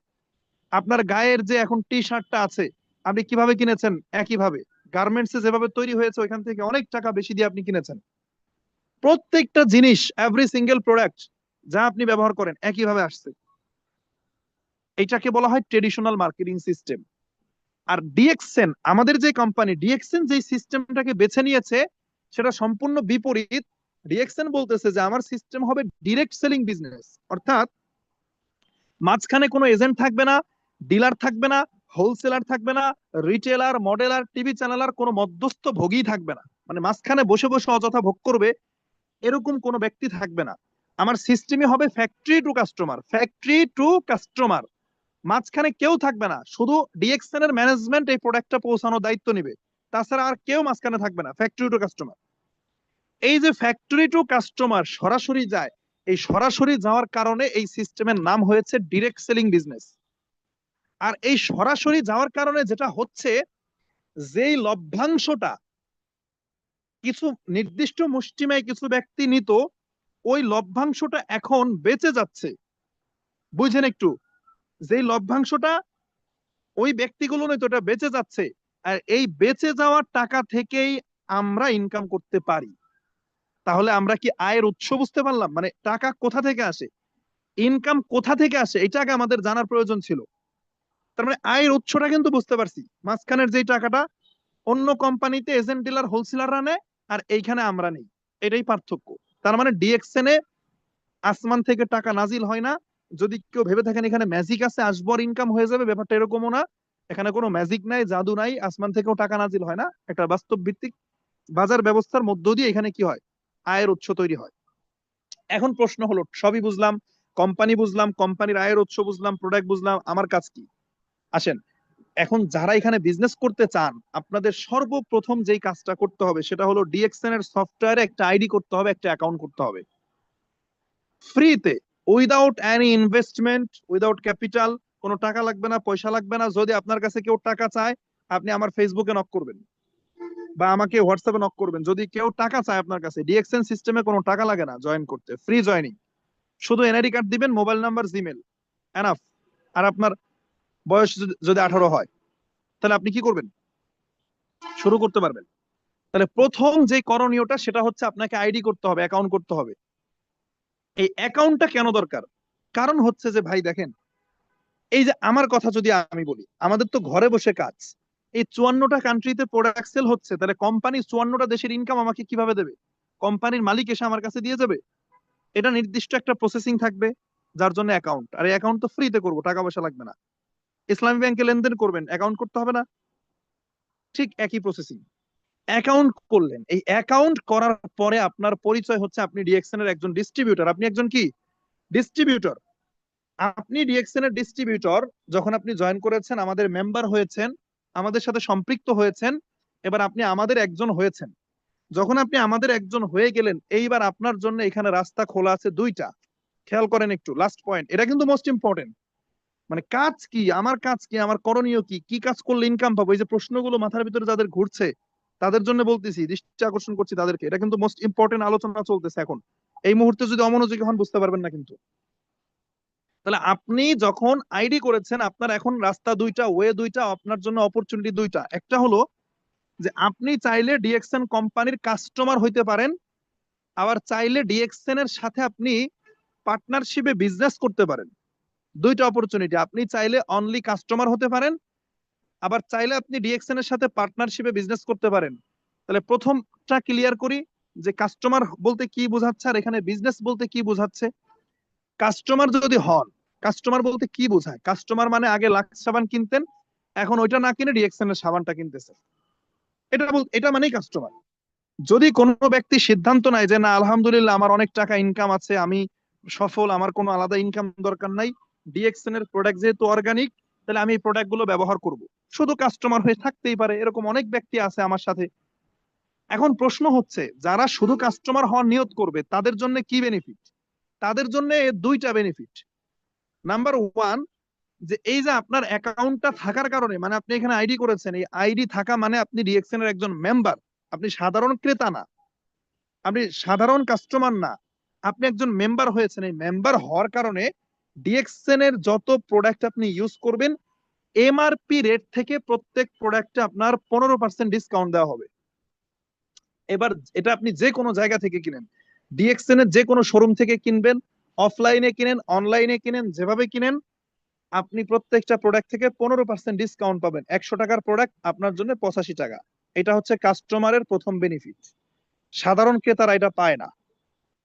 আপনার গায়ের যে এখন টি শার্টটা আছে, আপনি কিভাবে কিনেছেন? একইভাবে। গার্মেন্টসে যেভাবে তৈরি হয়েছে ওইখান থেকে অনেক টাকা বেশি দিয়ে আপনি কিনেছেন। প্রত্যেকটা জিনিস, এভরি সিঙ্গেল প্রোডাক্ট যা আপনি ব্যবহার করেন একইভাবে আসছে। এইটাকে বলা হয় ট্রেডিশনাল মার্কেটিং সিস্টেম। আর ডিএক্সএন, আমাদের যে কোম্পানি ডিএক্সএন যে সিস্টেমটাকে বেছে নিয়েছে, সেটা সম্পূর্ণ বিপরীত। ডিএক্সএন বলতেছে যে আমার সিস্টেম হবে ডিরেক্ট সেলিং বিজনেস, অর্থাৎ মাঝখানে কোনো এজেন্ট থাকবে না, ডিলার থাকবে না, হোলসেলার থাকবে না, রিটেলার, মডেলার, টিভি চ্যানেলার, কোনো মধ্যস্থ ভোগী থাকবে না। মানে মাঝখানে বসে বসে অযথা ভোগ করবে এরকম কোনো ব্যক্তি থাকবে না। আমার সিস্টেমই হবে factory to customer, factory to customer. মাঝখানে কেউ থাকবে না, শুধু ডিএক্সএন এর ম্যানেজমেন্ট এই প্রোডাক্টটা পৌঁছানোর দায়িত্ব নিবে, তাছাড়া আর কেউ মাঝখানে থাকবে না, ফ্যাক্টরি টু কাস্টমার। এই যে ফ্যাক্টরি টু কাস্টমার সরাসরি যায়, এই সরাসরি যাওয়ার কারণে এই সিস্টেমের নাম হয়েছে ডিরেক্ট সেলিং বিজনেস। আর এই সরাসরি যাওয়ার কারণে যেটা হচ্ছে, যেই লভ্যাংশটা কিছু নির্দিষ্ট মুষ্টিমেয় কিছু ব্যক্তি নিত, ওই লভ্যাংশটা এখন বেঁচে যাচ্ছে। বুঝেন একটু, যেই লভ্যাংশটা ওই ব্যক্তিগুলো নয় তো, ওটা বেঁচে যাচ্ছে। আর এই বেঁচে যাওয়ার টাকা থেকেই আমরা ইনকাম করতে পারি। তাহলে আমরা কি আয়ের উৎস বুঝতে পারলাম? মানে টাকা কোথা থেকে আসে, ইনকাম কোথা থেকে আসে, এটা আগে আমাদের জানার প্রয়োজন ছিল। তার মানে আয়ের উৎসটা কিন্তু বুঝতে পারছি, মাঝখানের যে টাকাটা অন্য কোম্পানিতে এজেন্ট, ডিলার, হোলসেলাররা নেয়, আর এইখানে আমরা নেই, এটাই পার্থক্য। তার মানে ডিএক্সএন এ আসমান থেকে টাকা নাজিল হয় না। যদি কেউ ভেবে থাকেন এখানে ম্যাজিক আছে, আসবর ইনকাম হয়ে যাবে, ব্যাপারটা এরকমও না। এখানে কোনো ম্যাজিক নাই, জাদু নাই, আসমান থেকেও টাকা নাজিল হয় না। একটা বাস্তব ভিত্তিক বাজার ব্যবস্থার মধ্য দিয়ে এখানে কি হয়, আয়ের উৎস তৈরি হয়। এখন প্রশ্ন হলো, সবই বুঝলাম, কোম্পানি বুঝলাম, কোম্পানির আয়ের উৎস বুঝলাম, প্রোডাক্ট বুঝলাম, আমার কাজ কি? আসেন, এখন যারা এখানে বিজনেস করতে চান, আপনাদের সর্বপ্রথম যেই কাজটা করতে হবে সেটা হলো ডিএক্সএন এর সফটওয়্যারে একটা আইডি করতে হবে, একটা অ্যাকাউন্ট করতে হবে ফ্রিতে, without any investment, without capital. কোনো টাকা লাগবে না, পয়সা লাগবে না। যদি আপনার কাছে কেউ টাকা চায়, আপনি আমার ফেসবুকে নক করবেন বা আমাকে হোয়াটসঅ্যাপে নক করবেন। যদি কেউ টাকা চায় আপনার কাছে, ডিএক্সএন সিস্টেমে কোনো টাকা লাগে না জয়েন করতে, ফ্রি জয়েনিং। শুধু এনআইডি কার্ড দিবেন, মোবাইল নাম্বার, জিমেল, এনাফ। আর আপনার বয়স যদি 18 হয়, তাহলে আপনি কি করবেন, শুরু করতে পারবেন। তাহলে প্রথম যে করণীয়টা সেটা হচ্ছে আপনাকে আইডি করতে হবে, অ্যাকাউন্ট করতে হবে। এই অ্যাকাউন্টটা কেন দরকার? কারণ হচ্ছে যে ভাই দেখেন, এই যে আমার কথা যদি আমি বলি, আমাদের তো ঘরে বসে কাজ, এই 54টা কান্ট্রিতে প্রোডাক্ট সেল হচ্ছে, তাহলে কোম্পানি 54টা দেশের ইনকাম আমাকে কিভাবে দেবে? কোম্পানির মালিক এসে আমার কাছে দিয়ে যাবে? এটা নির্দিষ্ট একটা প্রসেসিং থাকবে, যার জন্য অ্যাকাউন্ট। আর এই অ্যাকাউন্ট তো ফ্রিতে করবো, টাকা পয়সা লাগবে না। ইসলামী ব্যাংকে লেনদেন করবেন, অ্যাকাউন্ট করতে হবে না? ঠিক একই প্রসেসিং। অ্যাকাউন্ট করলেন, এই অ্যাকাউন্ট করার পরে আপনার পরিচয় হচ্ছে আপনি ডিএক্সএন এর একজন ডিস্ট্রিবিউটর। আপনি একজন কি, ডিস্ট্রিবিউটর। আপনি ডিএক্সএন এর ডিস্ট্রিবিউটর। যখন আপনি জয়েন করেছেন, আমাদের মেম্বার হয়েছেন, আমাদের সাথে সম্পৃক্ত হয়েছেন, এবার আপনি আমাদের একজন হয়েছেন। যখন আপনি আমাদের একজন হয়ে গেলেন, এইবার আপনার জন্য এখানে রাস্তা খোলা আছে দুইটা। খেয়াল করেন একটু, লাস্ট পয়েন্ট, এটা কিন্তু মোস্ট ইম্পর্টেন্ট। মানে কাজ কি, আমার কাজ কি, আমার করণীয় কি, কি কাজ করলে ইনকাম পাবো, এই যে প্রশ্নগুলো মাথার ভিতরে যাদের ঘুরছে, তাদের জন্য বলতেছি, দৃষ্টি আকর্ষণ করছি তাদেরকে, এটা কিন্তু মোস্ট ইম্পর্টেন্ট আলোচনা চলতেছে এখন। এই মুহূর্তে যদি অমনোযোগী হন, বুঝতে পারবেন না কিন্তু। তাহলে আপনি যখন আইডি করেছেন, আপনার এখন রাস্তা দুইটা, ওয়ে দুইটা, আপনার জন্য অপরচুনিটি দুইটা। একটা হলো যে আপনি চাইলে ডিএক্সএন কোম্পানির কাস্টমার হইতে পারেন, আবার চাইলে ডিএক্সএন এর সাথে আপনি পার্টনারশিপে বিজনেস করতে পারেন। দুইটা অপরচুনিটি। আপনি চাইলে অনলি কাস্টমার হতে পারেন, আবার চাইলে আপনি ডিএক্সএন এর সাথে পার্টনারশিপে বিজনেস করতে পারেন। তাহলে প্রথমটা ক্লিয়ার করি, যে কাস্টমার বলতে কি বোঝাচ্ছে আর এখানে বিজনেস বলতে কি বোঝাচ্ছে। কাস্টমার যদি হন, কাস্টমার বলতে কি বোঝায়? কাস্টমার মানে আগে লাক্স সাবান কিনতেন, এখন ওইটা না কিনে ডিএক্সএন এর সাবানটা কিনতেছে, এটা মানেই কাস্টমার। যদি কোনো ব্যক্তি সিদ্ধান্ত নেয় যে না, আলহামদুলিল্লাহ আমার অনেক টাকা ইনকাম আছে, আমি সফল, আমার কোনো আলাদা ইনকাম দরকার নাই, ডিএক্সএন এর প্রোডাক্ট যেহেতু অর্গানিক, তাহলে আমি এই প্রোডাক্ট গুলো ব্যবহার করব, শুধু কাস্টমার হয়ে থাকতেই পারে। এরকম অনেক ব্যক্তি আছে আমার সাথে। এখন প্রশ্ন হচ্ছে, যারা শুধু কাস্টমার হওয়ার নিয়ত করবে তাদের জন্য কি বেনিফিট? তাদের জন্য দুইটা বেনিফিট। নাম্বার ওয়ান, যে এই যে আপনার অ্যাকাউন্টটা থাকার কারণে, মানে আপনি এখানে আইডি করেছেন, এই আইডি থাকা মানে আপনি ডিএক্সএন এর একজন মেম্বার। আপনি সাধারণ ক্রেতা না, আপনি সাধারণ কাস্টমার না, আপনি একজন মেম্বার হয়েছেন। এই মেম্বার হওয়ার কারণে ডিএক্সএন এর যত প্রোডাক্ট আপনি ইউজ করবেন, এমআরপি রেট থেকে প্রত্যেক প্রোডাক্টে আপনার 15% ডিসকাউন্ট দেওয়া হবে। এবার এটা আপনি যে কোনো জায়গা থেকে কিনেন, ডিএক্সএন এর যে কোনো শোরুম থেকে কিনবেন, অফলাইনে কিনেন, অনলাইনে কিনেন, যেভাবে কিনেন, আপনি প্রত্যেকটা প্রোডাক্ট থেকে 15% ডিসকাউন্ট পাবেন। 100 টাকার প্রোডাক্ট আপনার জন্য 85 টাকা। এটা হচ্ছে কাস্টমারের প্রথম বেনিফিট। সাধারণ ক্রেতারা এটা পায় না,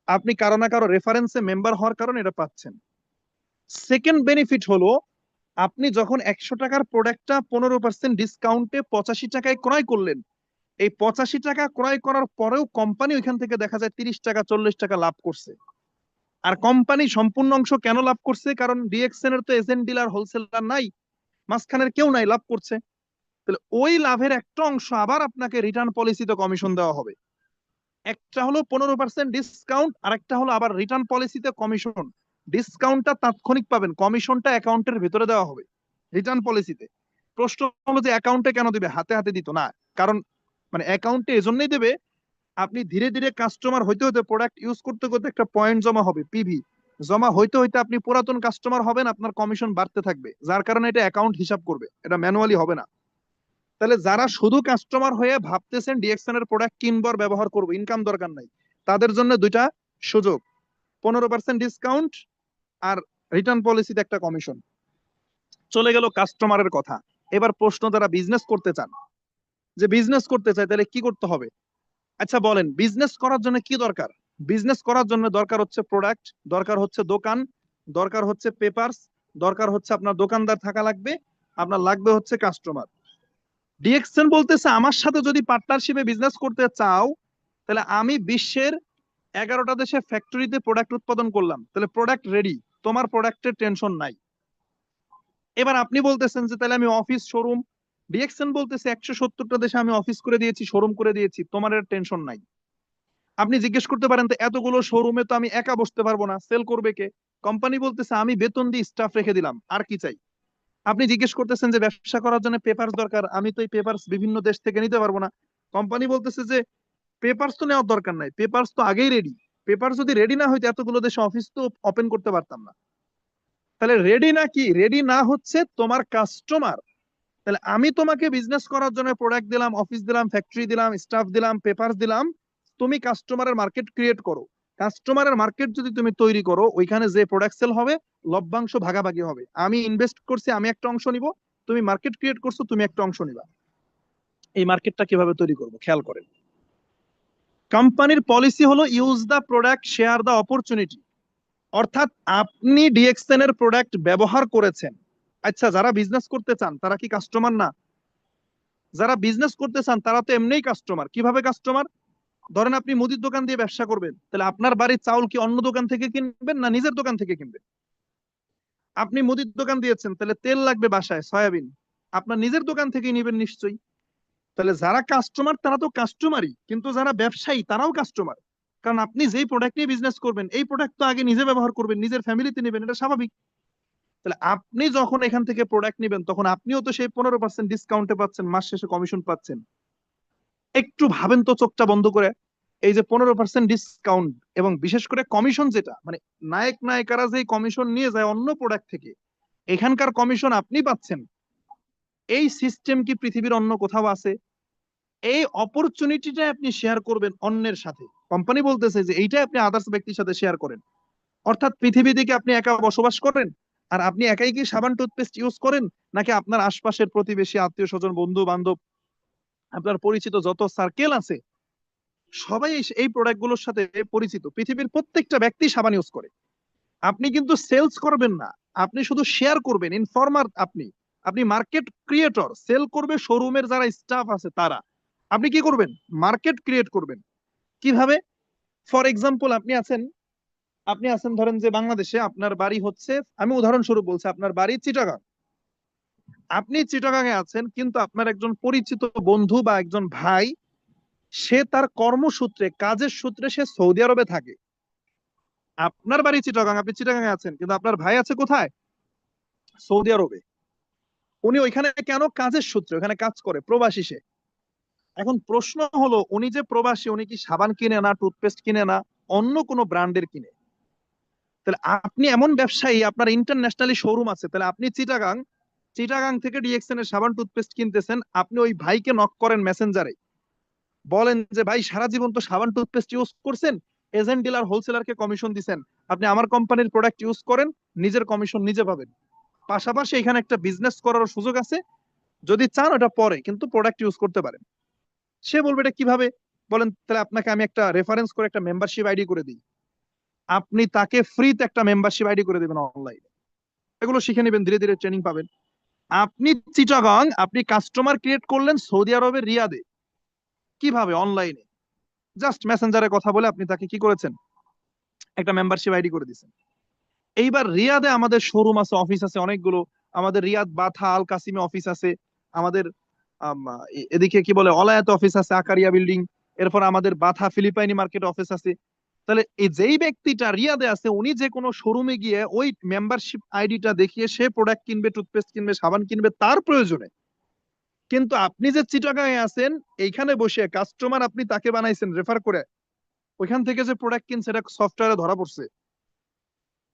আপনি কারো না কারো রেফারেন্সে মেম্বার হওয়ার কারণে এটা পাচ্ছেন। সেকেন্ড বেনিফিট হলো, আপনি যখন 100 টাকার প্রোডাক্টটা 15% ডিসকাউন্টে 85 টাকায় ক্রয় করলেন, এই 85 টাকা ক্রয় করার পরেও কোম্পানি ওইখান থেকে দেখা যায় 30 টাকা 40 টাকা লাভ করছে। আর কোম্পানি সম্পূর্ণ অংশ কেন লাভ করছে? কারণ ডিএক্সএন এর তো এজেন্ট ডিলার হোলসেলার নাই, মাঝখানের কেউ নাই, লাভ করছে। তাহলে ওই লাভের একটা অংশ আবার আপনাকে রিটার্ন পলিসিতে কমিশন দেওয়া হবে। একটা হলো 15% ডিসকাউন্ট, আর একটা হলো আবার রিটার্ন পলিসিতে কমিশন। ডিসকাউন্টটা তাৎক্ষণিক পাবেন, কমিশনটা অ্যাকাউন্টের ভিতরে দেওয়া হবে রিটার্ন পলিসিতে। প্রশ্ন হলো যে অ্যাকাউন্টে কেন দিবে, হাতে হাতে দিত না? কারণ মানে অ্যাকাউন্টে এজন্যই দেবে, আপনি ধীরে ধীরে কাস্টমার হইতে হইতে, প্রোডাক্ট ইউজ করতে করতে একটা পয়েন্ট জমা হবে, পিভি জমা হইতে হইতে আপনি পুরাতন কাস্টমার হবেন, আপনার কমিশন বাড়তে থাকবে, যার কারণে এটা অ্যাকাউন্ট হিসাব করবে, এটা ম্যানুয়ালি হবে না। তাহলে যারা শুধু কাস্টমার হয়ে ভাবতেছেন ডিএক্সএন এর প্রোডাক্ট কিনবো আর ব্যবহার করবো, ইনকাম দরকার নাই, তাদের জন্য দুইটা সুযোগ, 15% ডিসকাউন্ট আর রিটার্ন পলিসিতে একটা কমিশন। চলে গেল কাস্টমারের কথা। এবার প্রশ্ন, যারা বিজনেস করতে চান, যে বিজনেস করতে চায় তাহলে কি করতে হবে? আচ্ছা বলেন, বিজনেস করার জন্য কি দরকার? বিজনেস করার জন্য দরকার হচ্ছে প্রোডাক্ট, দরকার হচ্ছে দোকান, দরকার হচ্ছে পেপারস, দরকার হচ্ছে আপনার দোকানদার থাকা লাগবে, আপনার লাগবে হচ্ছে কাস্টমার। ডিএক্সএন বলতেছে আমার সাথে যদি পার্টনারশিপে বিজনেস করতে চাও, তাহলে আমি বিশ্বের 11টা দেশে ফ্যাক্টরিতে প্রোডাক্ট উৎপাদন করলাম, তাহলে প্রোডাক্ট রেডি, তোমার প্রোডাক্টের টেনশন নাই। এবার আপনি বলতেছেন যে তাহলে আমি অফিস শোরুম, ডিএক্সএন বলতেছে 170টা দেশে আমি অফিস করে দিয়েছি, শোরুম করে দিয়েছি, তোমার এর টেনশন নাই। আপনি জিজ্ঞেস করতে পারেন, তো এতগুলো শোরুমে তো আমি একা বসতে পারবো না, সেল করবে কে? কোম্পানি বলতেছে আমি বেতন দিয়ে স্টাফ রেখে দিলাম, আর কি চাই? আপনি জিজ্ঞেস করতেছেন যে ব্যবসা করার জন্য পেপারস দরকার, আমি তো এই পেপারস বিভিন্ন দেশ থেকে নিতে পারবো না। কোম্পানি বলতেছে যে পেপারস তো নেওয়ার দরকার নাই, পেপারস তো আগেই রেডি, পেপার যদি রেডি না হইতো এতগুলো দেশে অফিস তো ওপেন করতে পারতাম না। তাহলে রেডি না, কি রেডি না হচ্ছে তোমার কাস্টমার। তাহলে আমি তোমাকে বিজনেস করার জন্য প্রোডাক্ট দিলাম, অফিস দিলাম, ফ্যাক্টরি দিলাম, স্টাফ দিলাম, পেপারস দিলাম, তুমি কাস্টমারের মার্কেট ক্রিয়েট করো। কাস্টমারের মার্কেট যদি তুমি তৈরি করো, ওইখানে যে প্রোডাক্ট সেল হবে, লভ্যাংশ ভাগাভাগি হবে। আমি ইনভেস্ট করছি, আমি একটা অংশ নিব, তুমি মার্কেট ক্রিয়েট করছো, তুমি একটা অংশ নিবা। এই মার্কেটটা কিভাবে তৈরি করবো খেয়াল করেন। কোম্পানির পলিসি হলো ইউজ দা প্রোডাক্ট শেয়ার দা অপরচুনিটি। অর্থাৎ আপনি ডিএক্সএন এর প্রোডাক্ট ব্যবহার করেছেন। আচ্ছা, যারা বিজনেস করতে চান তারা কি কাস্টমার না? যারা বিজনেস করতে চান তারা তো এমনিই কাস্টমার। কিভাবে কাস্টমার? ধরেন আপনি মুদির দোকান দিয়ে ব্যবসা করবেন, তাহলে আপনার বাড়ির চাউল কি অন্য দোকান থেকে কিনবেন না নিজের দোকান থেকে কিনবেন? আপনি মুদির দোকান দিয়েছেন, তাহলে তেল লাগবে বাসায়, সয়াবিন, আপনার নিজের দোকান থেকেই নেবেন নিশ্চয়ই। তাহলে যারা কাস্টমার তারা তো কাস্টমারই, কিন্তু যারা ব্যবসায়ী তারাও কাস্টমার। কারণ আপনি যেই প্রোডাক্ট নিয়ে বিজনেস করবেন, এই প্রোডাক্ট তো আগে নিজে ব্যবহার করবেন, নিজের ফ্যামিলিতে নেবেন, এটা স্বাভাবিক। তাহলে আপনি যখন এখান থেকে প্রোডাক্ট নেবেন, তখন আপনিও তো সেই 15% ডিসকাউন্টে পাচ্ছেন, মাস শেষে কমিশন পাচ্ছেন। একটু ভাবেন তো চোখটা বন্ধ করে, এই যে 15% ডিসকাউন্ট এবং বিশেষ করে কমিশন, যেটা মানে নায়ক নায়িকারা যে কমিশন নিয়ে যায় অন্য প্রোডাক্ট থেকে, এখানকার কমিশন আপনি পাচ্ছেন। এই সিস্টেম কি পৃথিবীর অন্য কোথাও আছে? এই অপরচুনিটিটা আপনি শেয়ার করবেন অন্যের সাথে। কোম্পানি বলতেছে যে এইটা আপনি আদার্স ব্যক্তির সাথে শেয়ার করেন। অর্থাৎ পৃথিবী থেকে আপনি একা বসবাস করেন, আর আপনি একাই কি সাবান টুথপেস্ট ইউজ করেন, নাকি আপনার আশপাশের প্রতিবেশী, আত্মীয় স্বজন, বন্ধু বান্ধব, আপনার পরিচিত যত সার্কেল আছে, সবাই এই প্রোডাক্ট গুলোর সাথে পরিচিত? পৃথিবীর প্রত্যেকটা ব্যক্তি সাবান ইউজ করে। আপনি কিন্তু সেলস করবেন না, আপনি শুধু শেয়ার করবেন, ইনফরমার। আপনি আপনি মার্কেট ক্রিয়েটর, সেল করবে শোরুমের যারা স্টাফ আছে তারা। আপনি কি করবেন? মার্কেট ক্রিয়েট করবেন। কিভাবে? ফর এক্সাম্পল, আপনি আছেন ধরেন যে বাংলাদেশে, আপনার বাড়ি হচ্ছে, আমি উদাহরণস্বরূপ বলছি, আপনার বাড়ি চিটাগাং। আপনি চিটাগাং এ আছেন, কিন্তু আপনার একজন পরিচিত বন্ধু বা একজন ভাই, সে তার কর্মসূত্রে, কাজের সূত্রে সে সৌদি আরবে থাকে। আপনার বাড়ি চিটাগাং, আপনি চিটাগাং এ আছেন, কিন্তু আপনার ভাই আছে কোথায়? সৌদি আরবে। উনি ওইখানে কেন? কাজের সূত্রে ওখানে কাজ করে, প্রবাসী সে। এখন প্রশ্ন হলো, উনি যে প্রবাসী, উনি কি সাবান কিনে না, টুথপেস্ট কিনে না, অন্য কোনো ব্র্যান্ডের কিনে? তাহলে আপনি এমন ব্যবসায়ী, আপনার ইন্টারন্যাশনালি শোরুম আছে, তাহলে আপনি চিটাগাং, চিটাগাং থেকে ডিএক্সএন এর সাবান টুথপেস্ট কিনতেছেন, আপনি ওই ভাইকে নক করেন মেসেঞ্জারে, বলেন যে ভাই সারা জীবন তো সাবান টুথপেস্ট ইউজ করছেন, এজেন্ট ডিলার হোলসেলারকে কমিশন দিছেন, আপনি আমার কোম্পানির প্রোডাক্ট ইউজ করেন, নিজের কমিশন নিজে পাবেন। পাশাপাশি এখানে একটা বিজনেস করার সুযোগ আছে, যদি চান ওটা পরে, কিন্তু প্রোডাক্ট ইউজ করতে পারেন। সে বলবে এটা কিভাবে? বলেন, তাহলে আপনাকে আমি একটা রেফারেন্স করে একটা মেম্বারশিপ আইডি করে দিই। আপনি তাকে ফ্রিতে একটা মেম্বারশিপ আইডি করে দেবেন অনলাইনে। এগুলো শিখে নেবেন, ধীরে ধীরে ট্রেনিং পাবেন। আপনি চিটাগং, আপনি কাস্টমার ক্রিয়েট করলেন সৌদি আরবের রিয়াদে। কিভাবে? অনলাইনে জাস্ট মেসেঞ্জারে কথা বলে আপনি তাকে কি করেছেন, একটা মেম্বারশিপ আইডি করে দিয়েছেন। এইবার রিয়াদে আমাদের শোরুম আছে, অফিস আছে অনেকগুলো। আমাদের রিয়াদ বাথা আল কাসিমে অফিস আছে, আমাদের এদিকে কি বলে অলায়াত অফিস আছে, আকারিয়া বিল্ডিং। এরপর আমাদের বাথা ফিলিপাইনি মার্কেট অফিস আছে। তাহলে এই যেই ব্যক্তিটা রিয়াদে আছে উনি যে কোনো শোরুমে গিয়ে ওই মেম্বারশিপ আইডিটা দেখিয়ে সে প্রোডাক্ট কিনবে, টুথপেস্ট কিনবে, সাবান কিনবে তার প্রয়োজনে। কিন্তু আপনি যে চিটাগাঁয়ে আছেন, এইখানে বসে কাস্টমার আপনি তাকে বানাইছেন রেফার করে, ওইখান থেকে যে প্রোডাক্ট কিনছে এটা সফটওয়্যারে ধরা পড়ছে,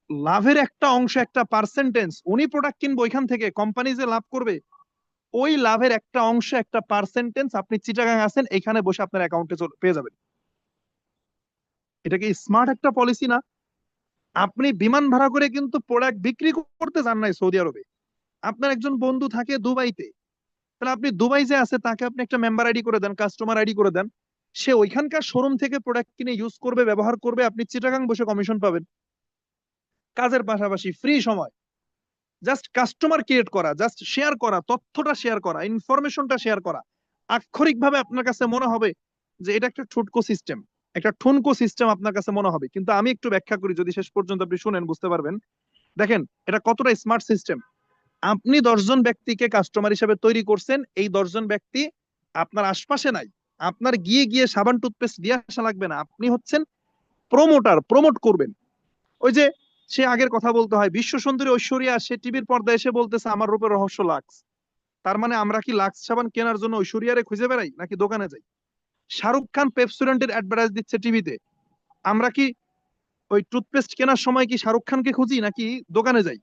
লাভের একটা অংশ, একটা পার্সেন্টেজ উনি প্রোডাক্ট কিনবে ওইখান থেকে, কোম্পানি যে লাভ করবে ওই লাভের একটা অংশ, একটা পার্সেন্টেজ আপনি চিটাগাং আছেন এখানে বসে আপনার অ্যাকাউন্টে পেয়ে যাবেন। এটা কি স্মার্ট একটা পলিসি না? আপনি বিমান ভাড়া করে কিন্তু প্রোডাক্ট বিক্রি করতে যান নাই সৌদি আরবে। আপনার একজন বন্ধু থাকে দুবাইতে, তাহলে আপনি দুবাই যে আছে তাকে আপনি একটা মেম্বার আইডি করে দেন, কাস্টমার আইডি করে দেন, সে ওইখানকার শোরুম থেকে প্রোডাক্ট কিনে ইউজ করবে, ব্যবহার করবে, আপনি চিটাগাং বসে কমিশন পাবেন। কাজের পাশাপাশি ফ্রি সময়, জাস্ট কাস্টমার ক্রিয়েট করা, জাস্ট শেয়ার করা, তথ্যটা শেয়ার করা, ইনফরমেশনটা শেয়ার করা। আক্ষরিকভাবে আপনার কাছে মনে হবে যে এটা একটা ঠুটকো সিস্টেম, একটা ঠুনকো সিস্টেম আপনার কাছে মনে হবে, কিন্তু আমি একটু ব্যাখ্যা করি, যদি শেষ পর্যন্ত আপনি শুনেন বুঝতে পারবেন। দেখেন এটা কতটা স্মার্ট সিস্টেম। আপনি 10 জন ব্যক্তিকে কাস্টমার হিসেবে তৈরি করছেন, এই 10 জন ব্যক্তি আপনার আশপাশে নাই। আপনার গিয়ে গিয়ে সাবান টুথপেস্ট দিয়ে আসা লাগবে না, আপনি হচ্ছেন প্রমোটার, প্রমোট করবেন। ওই যে সে আগের কথা বলতে হয়, বিশ্ব সুন্দরী ঐশ্বরিয়া সে টিভির পর্দায় এসে বলতেছে আমার রূপের রহস্য লাক্স। তার মানে আমরা কি লাক্স সাবান কেনার জন্য ঐশ্বরিয়ারে খুঁজে বেড়াই নাকি দোকানে যাই? শাহরুখ খান পেপসোডেন্টের অ্যাডভার্টাইজ দিচ্ছে টিভিতে, আমরা কি ওই টুথপেস্ট কেনার সময় কি শাহরুখ খানকে খুঁজি নাকি দোকানে যাই?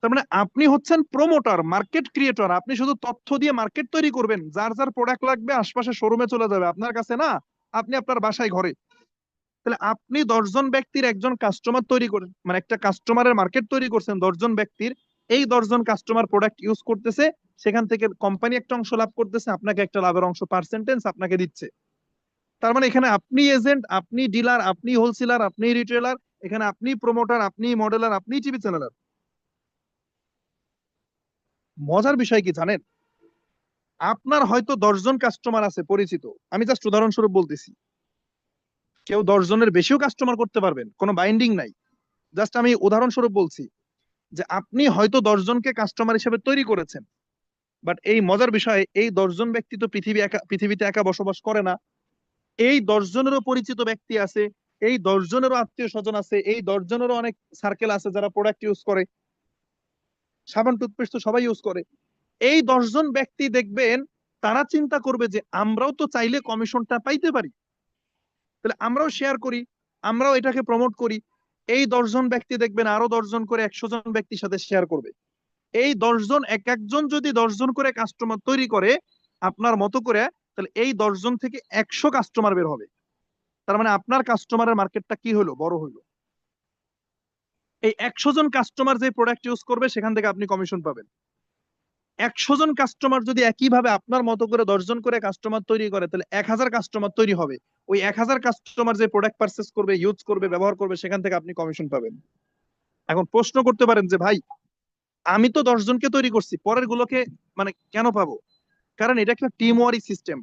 তার মানে আপনি হচ্ছেন প্রমোটার, মার্কেট ক্রিয়েটর। আপনি শুধু তথ্য দিয়ে মার্কেট তৈরি করবেন, যার যার প্রোডাক্ট লাগবে আশপাশে শোরুমে চলে যাবে, আপনার কাছে না, আপনি আপনার বাসায় ঘরে। তাহলে আপনি 10 জন ব্যক্তির একজন কাস্টমার তৈরি করেন, মানে একটা কাস্টমারের মার্কেট তৈরি করছেন 10 জন ব্যক্তির। এই 10 জন কাস্টমার প্রোডাক্ট ইউজ করতেছে, সেখান থেকে কোম্পানি একটা অংশ লাভ করতেছে, আপনাকে একটা লাভের অংশ, পার্সেন্টেজ আপনাকে দিচ্ছে। তার মানে এখানে আপনি এজেন্ট, আপনি ডিলার, আপনি হোলসেলার, আপনি রিটেলার, এখানে আপনি প্রমোটার, আপনি মডেলার, আপনি টিভি চ্যানেলার। মজার বিষয় কি জানেন? আপনার হয়তো 10 জন কাস্টমার আছে পরিচিত, আমি জাস্ট উদাহরণস্বরূপ বলতেছি, কেউ 10 জনের বেশিও কাস্টমার করতে পারবেন, কোনো বাইন্ডিং নাই। জাস্ট আমি উদাহরণস্বরূপ বলছি যে আপনি হয়তো 10 জনকে কাস্টমার হিসেবে তৈরি করেছেন, বাট এই মজার বিষয়, এই 10 জন ব্যক্তি তো পৃথিবীতে একা বসবাস করে না। এই 10 জনেরও পরিচিত ব্যক্তি আছে, এই 10 জনেরও আত্মীয় স্বজন আছে, এই 10 জনেরও অনেক সার্কেল আছে যারা প্রোডাক্ট ইউজ করে। সাবান টুথপেস্ট তো সবাই ইউজ করে। এই 10 জন ব্যক্তি দেখবেন তারা চিন্তা করবে যে আমরাও তো চাইলে কমিশনটা পাইতে পারি, তাহলে আমরাও শেয়ার করি, আমরাও এটাকে প্রমোট করি। এই 10 জন ব্যক্তি দেখবেন আরো 10 জন করে 100 জন ব্যক্তির সাথে শেয়ার করবে। এই 10 জন, এক একজন যদি 10 জন করে কাস্টমার তৈরি করে আপনার মতো করে, তাহলে এই 10 জন থেকে 100 কাস্টমার বের হবে। তার মানে আপনার কাস্টমারের মার্কেটটা কি হলো, বড় হলো। এই 100 জন কাস্টমার যে প্রোডাক্ট ইউজ করবে সেখান থেকে আপনি কমিশন পাবেন। 100 জন কাস্টমার যদি একইভাবে আপনার মতো করে 10 জন করে কাস্টমার তৈরি করে, তাহলে 1000 কাস্টমার তৈরি হবে। ওই 1000 কাস্টমার যে প্রোডাক্ট পারচেস করবে, ইউজ করবে, ব্যবহার করবে, সেখান থেকে আপনি কমিশন পাবেন। এখন প্রশ্ন করতে পারেন যে ভাই আমি তো 10 জনকে তৈরি করছি, পরের গুলোকে মানে কেন পাবো? কারণ এটা একটা টিম ওয়ার্ক সিস্টেম।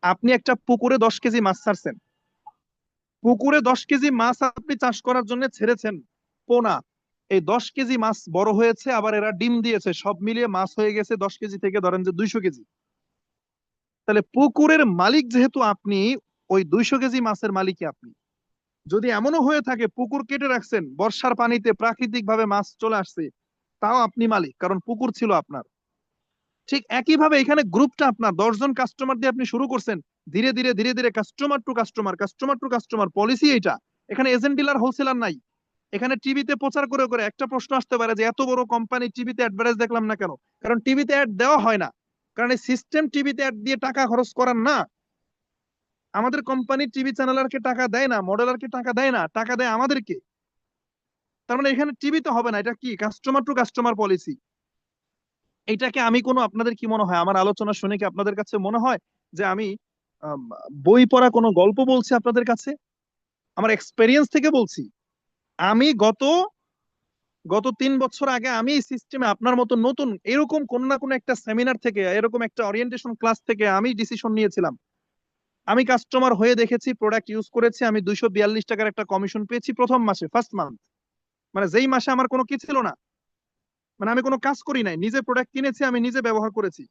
আপনি একটা পুকুরে 10 কেজি মাছ ছাড়ছেন, পুকুরে 10 কেজি মাছ আপনি চাষ করার জন্য ছেড়েছেন পোনা। এই 10 কেজি মাছ বড় হয়েছে, আবার এরা ডিম দিয়েছে, সব মিলিয়ে মাছ হয়ে গেছে 10 কেজি থেকে ধরেন যে 200 কেজি। তাহলে পুকুরের মালিক যেহেতু আপনি, ওই 200 কেজি মাছের মালিকই আপনি। যদি এমনও হয়ে থাকে পুকুর কেটে রাখছেন, বর্ষার পানিতে প্রাকৃতিক ভাবে মাছ চলে আসছে, তাও আপনি মালিক, কারণ পুকুর ছিল আপনার। ঠিক একইভাবে এখানে গ্রুপটা আপনার, 10 জন কাস্টমার দিয়ে আপনি শুরু করছেন, ধীরে ধীরে ধীরে ধীরে customer to customer, customer to customer policy এটা। এখানে এজেন্ট ডিলার হোলসেলার নাই। এখানে টিভিতে প্রচার করে করে একটা প্রশ্ন আসতে পারে যে এত বড় কোম্পানি টিভিতে অ্যাডভার্টাইজ দেখলাম না কেন? কারণ টিভিতে অ্যাড দেওয়া হয় না, কারণ এই সিস্টেম টিভিতে অ্যাড দিয়ে টাকা খরচ করার না। আমাদের কোম্পানি টিভি চ্যানেলারকে টাকা দেয় না, মডেলারকে টাকা দেয় না, টাকা দেয় আমাদেরকে। তার মানে এখানে টিভিতে হবে না, এটা কি কাস্টমার টু কাস্টমার পলিসি। এটাকে আমি কোনো, আপনাদের কি মনে হয় আমার আলোচনা শুনে কি আপনাদের কাছে মনে হয় যে আমি আম, বই পড়া কোনো গল্প বলছি আপনাদের কাছে? আমার এক্সপেরিয়েন্স থেকে বলছি। আমি গত গত 3 বছর আগে আমি এই সিস্টেমে আপনার মতো নতুন এরকম কোনো না কোনো একটা সেমিনার থেকে, এরকম একটা ওরিয়েন্টেশন ক্লাস থেকে আমি ডিসিশন নিয়েছিলাম। আমি কাস্টমার হয়ে দেখেছি, প্রোডাক্ট ইউজ করেছি, আমি 242 টাকার একটা কমিশন পেয়েছি প্রথম মাসে, ফার্স্ট মান্থ, মানে যেই মাসে আমার কোনো কি ছিল না, মানে আমি কোনো কাজ করি নাই, নিজে প্রোডাক্ট কিনেছি, আমি নিজে ব্যবহার করেছি,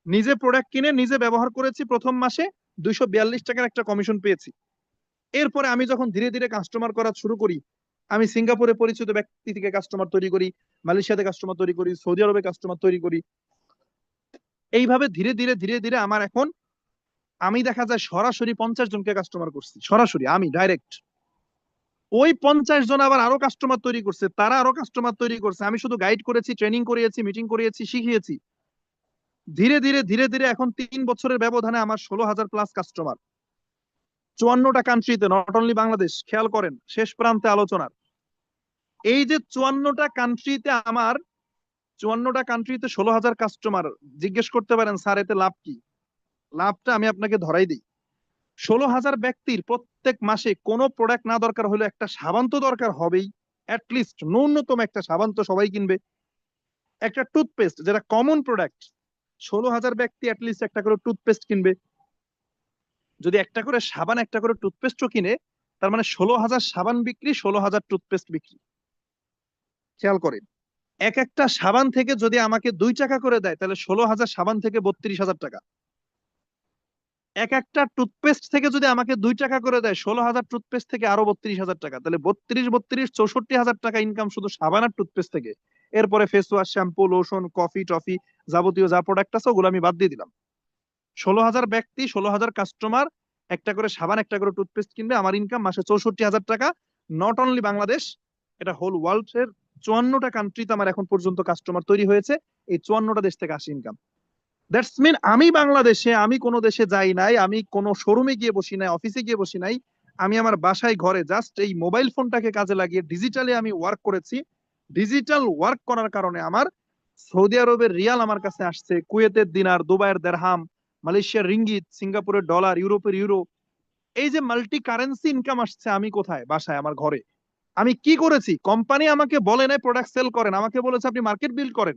নিজে প্রোডাক্ট কিনে নিজে ব্যবহার করেছি, প্রথম মাসে 242 টাকার একটা কমিশন পেয়েছি। এরপরে আমি যখন ধীরে ধীরে কাস্টমার করা শুরু করি, আমি সিঙ্গাপুরে পরিচিত ব্যক্তি থেকে কাস্টমার তৈরি করি, মালয়েশিয়াতে কাস্টমার তৈরি করি, সৌদি আরবে কাস্টমার তৈরি করি, এইভাবে ধীরে ধীরে ধীরে ধীরে আমার এখন, আমি দেখা যায় সরাসরি 50 জনকে কাস্টমার করছি, সরাসরি আমি ডাইরেক্ট। ওই 50 জন আবার আরো কাস্টমার তৈরি করছে, তারা আরো কাস্টমার তৈরি করছে, আমি শুধু গাইড করেছি, ট্রেনিং করিয়েছি, মিটিং করিয়েছি, শিখিয়েছি। ধীরে ধীরে ধীরে ধীরে এখন 3 বছরের ব্যবধানে আমার 16,000+ কাস্টমার, 54টা কান্ট্রিতে, নট অনলি বাংলাদেশ। খেয়াল করেন শেষ প্রান্তে আলোচনার, এই যে 54টা কান্ট্রিতে 16,000 কাস্টমার। জিজ্ঞেস করতে পারেন স্যার এতে লাভ কি? লাভটা আমি আপনাকে ধরাই দিই। 16,000 ব্যক্তির প্রত্যেক মাসে কোনো প্রোডাক্ট না দরকার হলে একটা সাবান তো দরকার হবেই, অ্যাটলিস্ট ন্যূনতম একটা সাবান তো সবাই কিনবে। একটা টুথপেস্ট যেটা কমন প্রোডাক্ট, 16,000 ব্যক্তি অ্যাটলিস্ট একটা করে টুথপেস্ট কিনবে। যদি একটা করে সাবান, একটা করে টুথপেস্টও কিনে, তার মানে 16,000 সাবান বিক্রি, 16,000 টুথপেস্ট বিক্রি। খেয়াল করেন, এক একটা সাবান থেকে যদি আমাকে 2 টাকা করে দেয়, তাহলে 16,000 সাবান থেকে 32,000 টাকা। এক একটা টুথপেস্ট থেকে যদি আমাকে 2 টাকা করে দেয়, 16,000 টুথপেস্ট থেকে আরো 32,000 টাকা, তাহলে 32 32 64,000 টাকা ইনকাম শুধু সাবান আর টুথপেস্ট থেকে। এরপরে face wash, shampoo, lotion, coffee toffee, যাবতীয় যা প্রোডাক্ট আছে ওগুলো আমি বাদ দিয়ে দিলাম। 16,000 ব্যক্তি, 16,000 কাস্টমার, একটা করে সাবান, একটা করে টুথপেস্ট কিনবে, আমার ইনকাম মাসে 64,000 টাকা। নট অনলি বাংলাদেশ, এটা হোল ওয়ার্ল্ড এর 54টা কান্ট্রিতে আমার এখন পর্যন্ত কাস্টমার তৈরি হয়েছে। এই 54টা দেশ থেকে আসে ইনকাম। দ্যাটস মিন আমি বাংলাদেশে, আমি কোনো দেশে যাই নাই, আমি কোনো শোরুমে গিয়ে বসি নাই, অফিসে গিয়ে বসি নাই, আমি আমার বাসায় ঘরে জাস্ট এই মোবাইল ফোনটাকে কাজে লাগিয়ে ডিজিটালি আমি ওয়ার্ক করেছি। ডিজিটাল ওয়ার্ক করার কারণে আমার সৌদি আরবের রিয়াল আমার কাছে আসছে, কুয়েতের দিনার, দুবাইয়ের দেরহাম, মালয়েশিয়ার রিঙ্গিত, সিঙ্গাপুরের ডলার, ইউরোপের ইউরো। এই যে মাল্টি কারেন্সি ইনকাম আসছে, আমি কোথায়? বাসায়, আমার ঘরে। আমি কি করেছি? কোম্পানি আমাকে বলে নাই প্রোডাক্ট সেল করেন, আমাকে বলেছে আপনি মার্কেট বিল্ড করেন,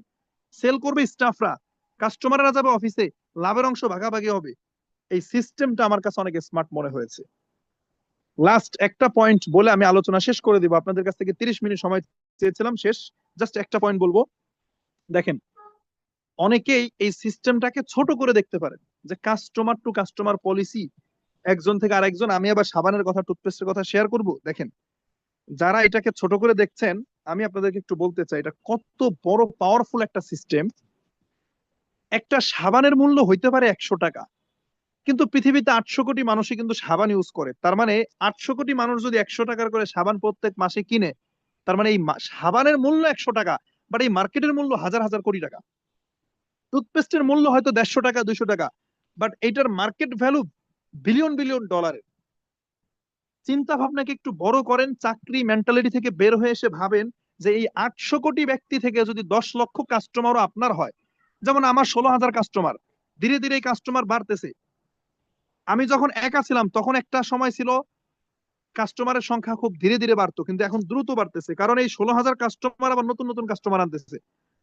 সেল করবে স্টাফরা, কাস্টমাররা যাবে অফিসে, লাভের অংশ ভাগাভাগি হবে। এই সিস্টেমটা আমার কাছে অনেক স্মার্ট মনে হয়েছে। লাস্ট একটা পয়েন্ট বলে আমি আলোচনা শেষ করে দিব, আপনাদের কাছ থেকে 30 মিনিট সময় চেয়েছিলাম, শেষ। জাস্ট একটা পয়েন্ট বলবো। দেখেন, অনেকেই এই সিস্টেমটাকে ছোট করে দেখতে পারেন, যে কাস্টমার টু কাস্টমার পলিসি, একজন থেকে আরেকজন। আমি আবার সাবানের কথা, টুথপেস্টের কথা শেয়ার করব। দেখেন, যারা এটাকে ছোট করে দেখছেন, আমি আপনাদেরকে একটু বলতে চাই এটা কত বড় পাওয়ারফুল একটা সিস্টেম। একটা সাবানের মূল্য হইতে পারে 100 টাকা, কিন্তু পৃথিবীতে 800 কোটি মানুষই কিন্তু সাবান ইউজ করে। তার মানে 800 কোটি মানুষ যদি 100 টাকার করে সাবান প্রত্যেক মাসে কিনে, তার মানে এই সাবানের মূল্য 100 টাকা, বাট এই মার্কেটের মূল্য হাজার হাজার কোটি টাকা। টুথপেস্টের মূল্য হয়তো 150 টাকা, 200 টাকা, বাট এইটার মার্কেট ভ্যালু বিলিয়ন বিলিয়ন ডলারের। চিন্তা ভাবনাকে একটু বড় করেন, চাকরি মেন্টালিটি থেকে বের হয়ে এসে ভাবেন যে এই 800 কোটি ব্যক্তি থেকে যদি 10 লক্ষ কাস্টমারও আপনার হয়, যেমন আমার 16,000 কাস্টমার, ধীরে ধীরে এই কাস্টমার বাড়তেছে। আমি যখন একা ছিলাম তখন একটা সময় ছিল কাস্টমারের সংখ্যা খুব ধীরে ধীরে বাড়তো, কিন্তু এখন দ্রুত বাড়তেছে, কারণ এই 16,000 কাস্টমার আবার নতুন নতুন কাস্টমার আনতেছে।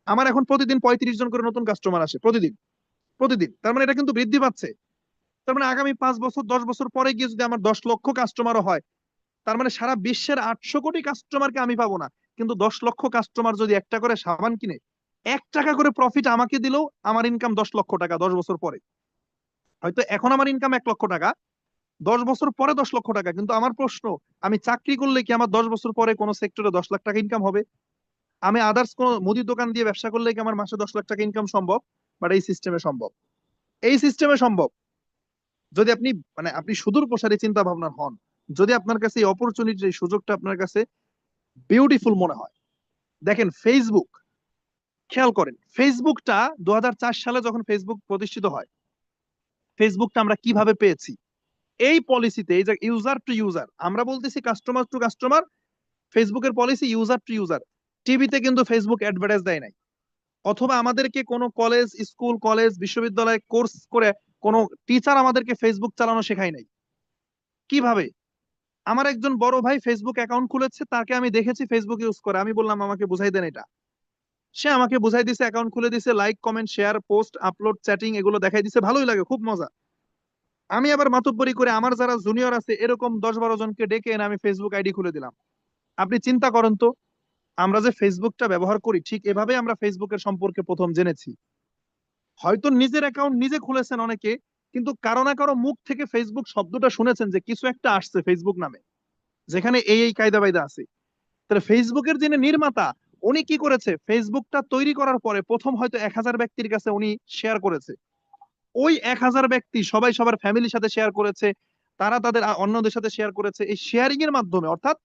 আমার এখন প্রতিদিন 35 জন করে নতুন কাস্টমার আসে, প্রতিদিন প্রতিদিন। তার মানে এটা কিন্তু বৃদ্ধি পাচ্ছে। তার মানে আগামী 5 বছর, 10 বছর পরে গিয়ে যদি আমার 10 লক্ষ কাস্টমারও হয়, তার মানে সারা বিশ্বের 800 কোটি কাস্টমারকে আমি পাবো না, কিন্তু 10 লক্ষ কাস্টমার যদি একটা করে সাবান কিনে 1 টাকা করে প্রফিট আমাকে দিলেও আমার ইনকাম 10 লক্ষ টাকা 10 বছর পরে। হয়তো এখন আমার ইনকাম 1 লক্ষ টাকা, 10 বছর পরে 10 লক্ষ টাকা। কিন্তু আমার প্রশ্ন, আমি চাকরি করলে কি আমার 10 বছর পরে কোনো সেক্টরে 10 লাখ টাকা ইনকাম হবে? আমি আদার্স কোনো মুদির দোকান দিয়ে ব্যবসা করলে কি আমার মাসে 10 লাখ টাকা ইনকাম সম্ভব? বাট এই সিস্টেমে সম্ভব। এই সিস্টেমে সম্ভব যদি আপনি, মানে আপনি সুদূর প্রসারী চিন্তা ভাবনার হন, যদি আপনার কাছে এই অপরচুনিটি, এই সুযোগটা আপনার কাছে বিউটিফুল মনে হয়। দেখেন ফেসবুক, খেয়াল করেন ফেসবুকটা 2004 সালে যখন ফেসবুক প্রতিষ্ঠিত হয়, ফেসবুকটা আমরা কিভাবে পেয়েছি? এই পলিসিতে, এই যে ইউজার টু ইউজার, আমরা বলতেছি কাস্টমার টু কাস্টমার, ফেসবুকের পলিসি ইউজার টু ইউজার। টিভিতে কিন্তু ফেসবুক অ্যাডভার্টাইজ দেয় নাই, অথবা আমাদেরকে কোনো কলেজ, স্কুল, কলেজ, বিশ্ববিদ্যালয়ে কোর্স করে কোনো টিচার আমাদেরকে ফেসবুক চালানো শেখায় নাই। কিভাবে? আমার একজন বড় ভাই ফেসবুক অ্যাকাউন্ট খুলেছে, তাকে আমি দেখেছি ফেসবুক ইউজ করে, আমি বললাম আমাকে বুঝাই দেন এটা। সে আমাকে বুঝাই দিছে, অ্যাকাউন্ট খুলে দিছে, like comment share post upload chatting এগুলো দেখাই দিছে, ভালোই লাগে, খুব মজা। আমি আবার মাতব্বরি করে আমার যারা জুনিয়র আছে এরকম 10-12 জনকে ডেকে এনে আমি ফেসবুক আইডি খুলে দিলাম। আপনি চিন্তা করেন তো, আমরা যে ফেসবুকটা ব্যবহার করি ঠিক এভাবে আমরা ফেসবুকের সম্পর্কে প্রথম জেনেছি। হয়তো নিজের অ্যাকাউন্ট নিজে খুলেছেন অনেকে, কিন্তু কারো না কারো মুখ থেকে ফেসবুক শব্দটা শুনেছেন যে কিছু একটা আসছে ফেসবুক নামে, যেখানে এই কায়দা বাইদা আছে। তাহলে ফেসবুকের যিনি নির্মাতা, উনি কি করেছে, ফেসবুকটা তৈরি করার পরে প্রথম হয়তো 1000 ব্যক্তির কাছে উনি শেয়ার করেছে। ওই 1000 ব্যক্তি সবাই সবার ফ্যামিলির সাথে শেয়ার করেছে, তারা তাদের অন্যদের সাথে শেয়ার করেছে। এই শেয়ারিং এর মাধ্যমে, অর্থাৎ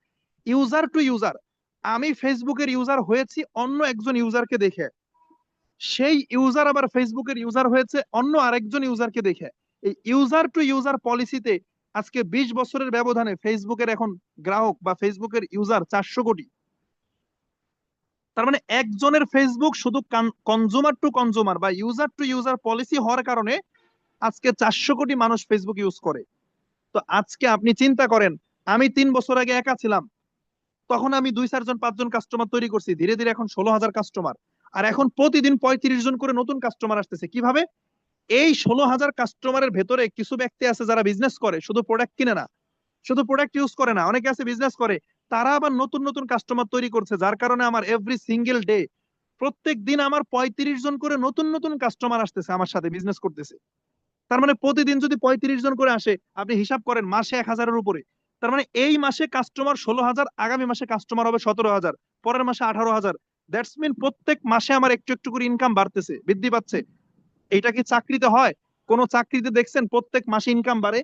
ইউজার টু ইউজার, আমি ফেসবুকের ইউজার হয়েছি অন্য একজন ইউজারকে দেখে, সেই ইউজার আবার ফেসবুকের ইউজার হয়েছে অন্য আরেকজন ইউজারকে দেখে। এই ইউজার টু ইউজার পলিসিতে আজকে 20 বছরের ব্যবধানে ফেসবুকের এখন গ্রাহক বা ফেসবুকের ইউজার 400 কোটি। তার মানে একজনের ফেসবুক শুধু কনজুমার টু কনজুমার বা ইউজার টু ইউজার পলিসি হওয়ার কারণে আজকে 400 কোটি মানুষ ফেসবুক ইউজ করে। তো আজকে আপনি চিন্তা করেন, আমি 3 বছর আগে একা ছিলাম, তখন আমি 2, 4 জন 5 জন কাস্টমার তৈরি করছি, ধীরে ধীরে এখন 16,000 কাস্টমার। আর এখন প্রতিদিন 35 জন করে নতুন কাস্টমার আসতেছে। কিভাবে? এই 16,000 কাস্টমারের ভেতরে কিছু ব্যক্তি আছে যারা বিজনেস করে, শুধু প্রোডাক্ট কিনে না, শুধু প্রোডাক্ট ইউজ করে না, অনেকে আছে বিজনেস করে, তারা আবার নতুন নতুন কাস্টমার তৈরি করছে, যার কারণে আমার এভরি সিঙ্গেল ডে, প্রত্যেক দিন আমার 35 জন করে নতুন নতুন কাস্টমার আসতেছে আমার সাথে বিজনেস করতেছে। তার মানে প্রতিদিন যদি 35 জন করে আসে, আপনি হিসাব করেন মাসে 1000-এর উপরে। তার মানে এই মাসে কাস্টমার 16,000, আগামী মাসে কাস্টমার হবে 17,000, পরের মাসে 18,000। দ্যাটস মিন প্রত্যেক মাসে আমার একটু একটু করে ইনকাম বাড়তেছে, বৃদ্ধি পাচ্ছে। এইটা কি চাকরিতে হয়? কোন চাকরিতে দেখছেন প্রত্যেক মাসে ইনকাম বাড়ে?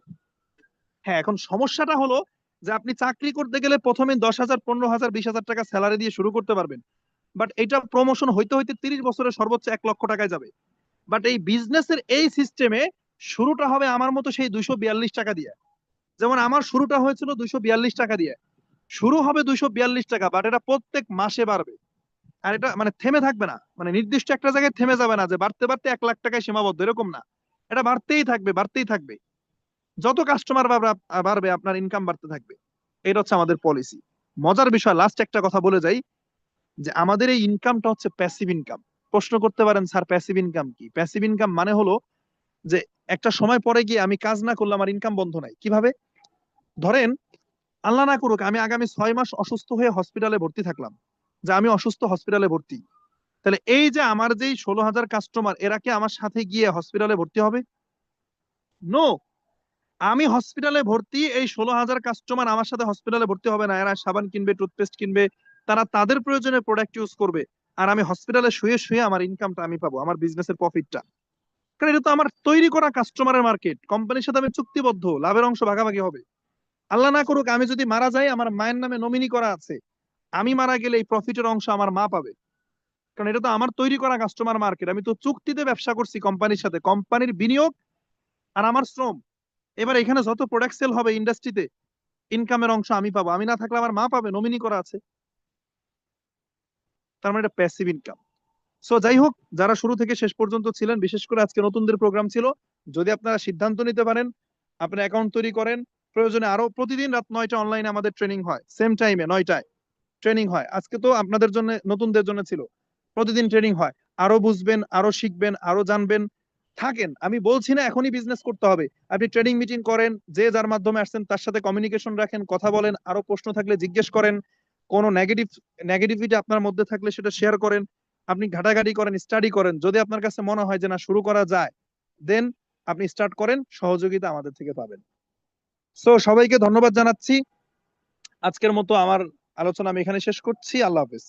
হ্যাঁ, এখন সমস্যাটা হলো যে আপনি চাকরি করতে গেলে প্রথমে 10,000, 15,000, 20,000 টাকা স্যালারি দিয়ে শুরু করতে পারবেন, বাট এটা প্রমোশন হইতে হইতে 30 বছরে সর্বোচ্চ 1 লক্ষ টাকায় যাবে। বাট এই বিজনেসের এই সিস্টেমে শুরুটা হবে আমার মতো সেই 242 টাকা দিয়ে। যেমন আমার শুরুটা হয়েছিল 242 টাকা দিয়ে, শুরু হবে 242 টাকা, বাট এটা প্রত্যেক মাসে বাড়বে। আর এটা মানে থেমে থাকবে না, মানে নির্দিষ্ট একটা জায়গায় থেমে যাবে না যে বাড়তে বাড়তে 1 লাখ টাকায় সীমাবদ্ধ, এরকম না। এটা বাড়তেই থাকবে, বাড়তেই থাকবে। যত কাস্টমার বাড়বে আপনার ইনকাম বাড়তে থাকবে। এটা হচ্ছে আমাদের পলিসি। মজার বিষয়, লাস্ট একটা কথা বলে যাই, যে আমাদের এই ইনকামটা হচ্ছে প্যাসিভ ইনকাম। প্রশ্ন করতে পারেন স্যার প্যাসিভ ইনকাম কি? প্যাসিভ ইনকাম মানে হলো যে একটা সময় পরে গিয়ে আমি কাজ না করলে আমার ইনকাম বন্ধ নাই। কিভাবে? ধরেন, আল্লাহ না করুক আমি আগামী 6 মাস অসুস্থ হয়ে হসপিটালে ভর্তি থাকলাম, যে আমি অসুস্থ, হসপিটালে ভর্তি। তাহলে এই যে আমার যেই 16,000 কাস্টমার, এরা কি আমার সাথে গিয়ে হসপিটালে ভর্তি হবে? নো। আমি হসপিটালে ভর্তি, এই 16,000 কাস্টমার আমার সাথে হসপিটালে ভর্তি হবে না। এরা সাবান কিনবে, টুথপেস্ট কিনবে, তারা তাদের প্রয়োজনে প্রোডাক্ট ইউজ করবে। আর আমি হসপিটালে শুয়ে শুয়ে আমার ইনকামটা আমি পাবো, আমার বিজনেসের প্রফিটটা। কারণ এটা তো আমার তৈরি করা কাস্টমারের মার্কেট, কোম্পানির সাথে আমি চুক্তিবদ্ধ, লাভের অংশ ভাগাভাগি হবে। আল্লাহ না করুক আমি যদি মারা যাই, আমার মায়ের নামে নমিনি করা আছে, আমি মারা গেলে এই প্রফিটের অংশ আমার মা পাবে। কারণ এটা তো আমার তৈরি করা কাস্টমার মার্কেট, আমি তো চুক্তিতে ব্যবসা করছি কোম্পানির সাথে, কোম্পানির বিনিয়োগ আর আমার শ্রম। এবার এখানে যত প্রোডাক্ট সেল হবে ইন্ডাস্ট্রিতে, ইনকামের অংশ আমি পাবো, আমি না থাকলে আমার মা পাবে, নমিনি করা আছে। তার মানে এটা প্যাসিভ ইনকাম। সো যাই হোক, যারা শুরু থেকে শেষ পর্যন্ত ছিলেন, বিশেষ করে আজকে নতুনদের প্রোগ্রাম ছিল, যদি আপনারা সিদ্ধান্ত নিতে পারেন, আপনার অ্যাকাউন্ট তৈরি করেন, প্রয়োজনে আরো প্রতিদিন রাত 9টা অনলাইনে আমাদের ট্রেনিং হয়, সেম টাইমে 9টায় ট্রেনিং হয়। আজকে তো আপনাদের জন্য, নতুনদের জন্য ছিল, প্রতিদিন ট্রেনিং হয়। আরো বুঝবেন, আরো শিখবেন, আরো জানবেন। থাকেন, আমি বলছি না এখনই বিজনেস করতে হবে, আপনি ট্রেনিং মিটিং করেন, যে যার মাধ্যমে আসছেন তার সাথে কমিউনিকেশন রাখেন, কথা বলেন, আরো প্রশ্ন থাকলে জিজ্ঞেস করেন, কোনো নেগেটিভিটি আপনার মধ্যে থাকলে সেটা শেয়ার করেন, আপনি ঘাটাঘাটি করেন, স্টাডি করেন। যদি আপনার কাছে মনে হয় যে না শুরু করা যায়, দেন আপনি স্টার্ট করেন, সহযোগিতা আমাদের থেকে পাবেন। সো সবাইকে ধন্যবাদ জানাচ্ছি। আজকের মতো আমার আলোচনা আমি এখানে শেষ করছি। আল্লাহ হাফেজ।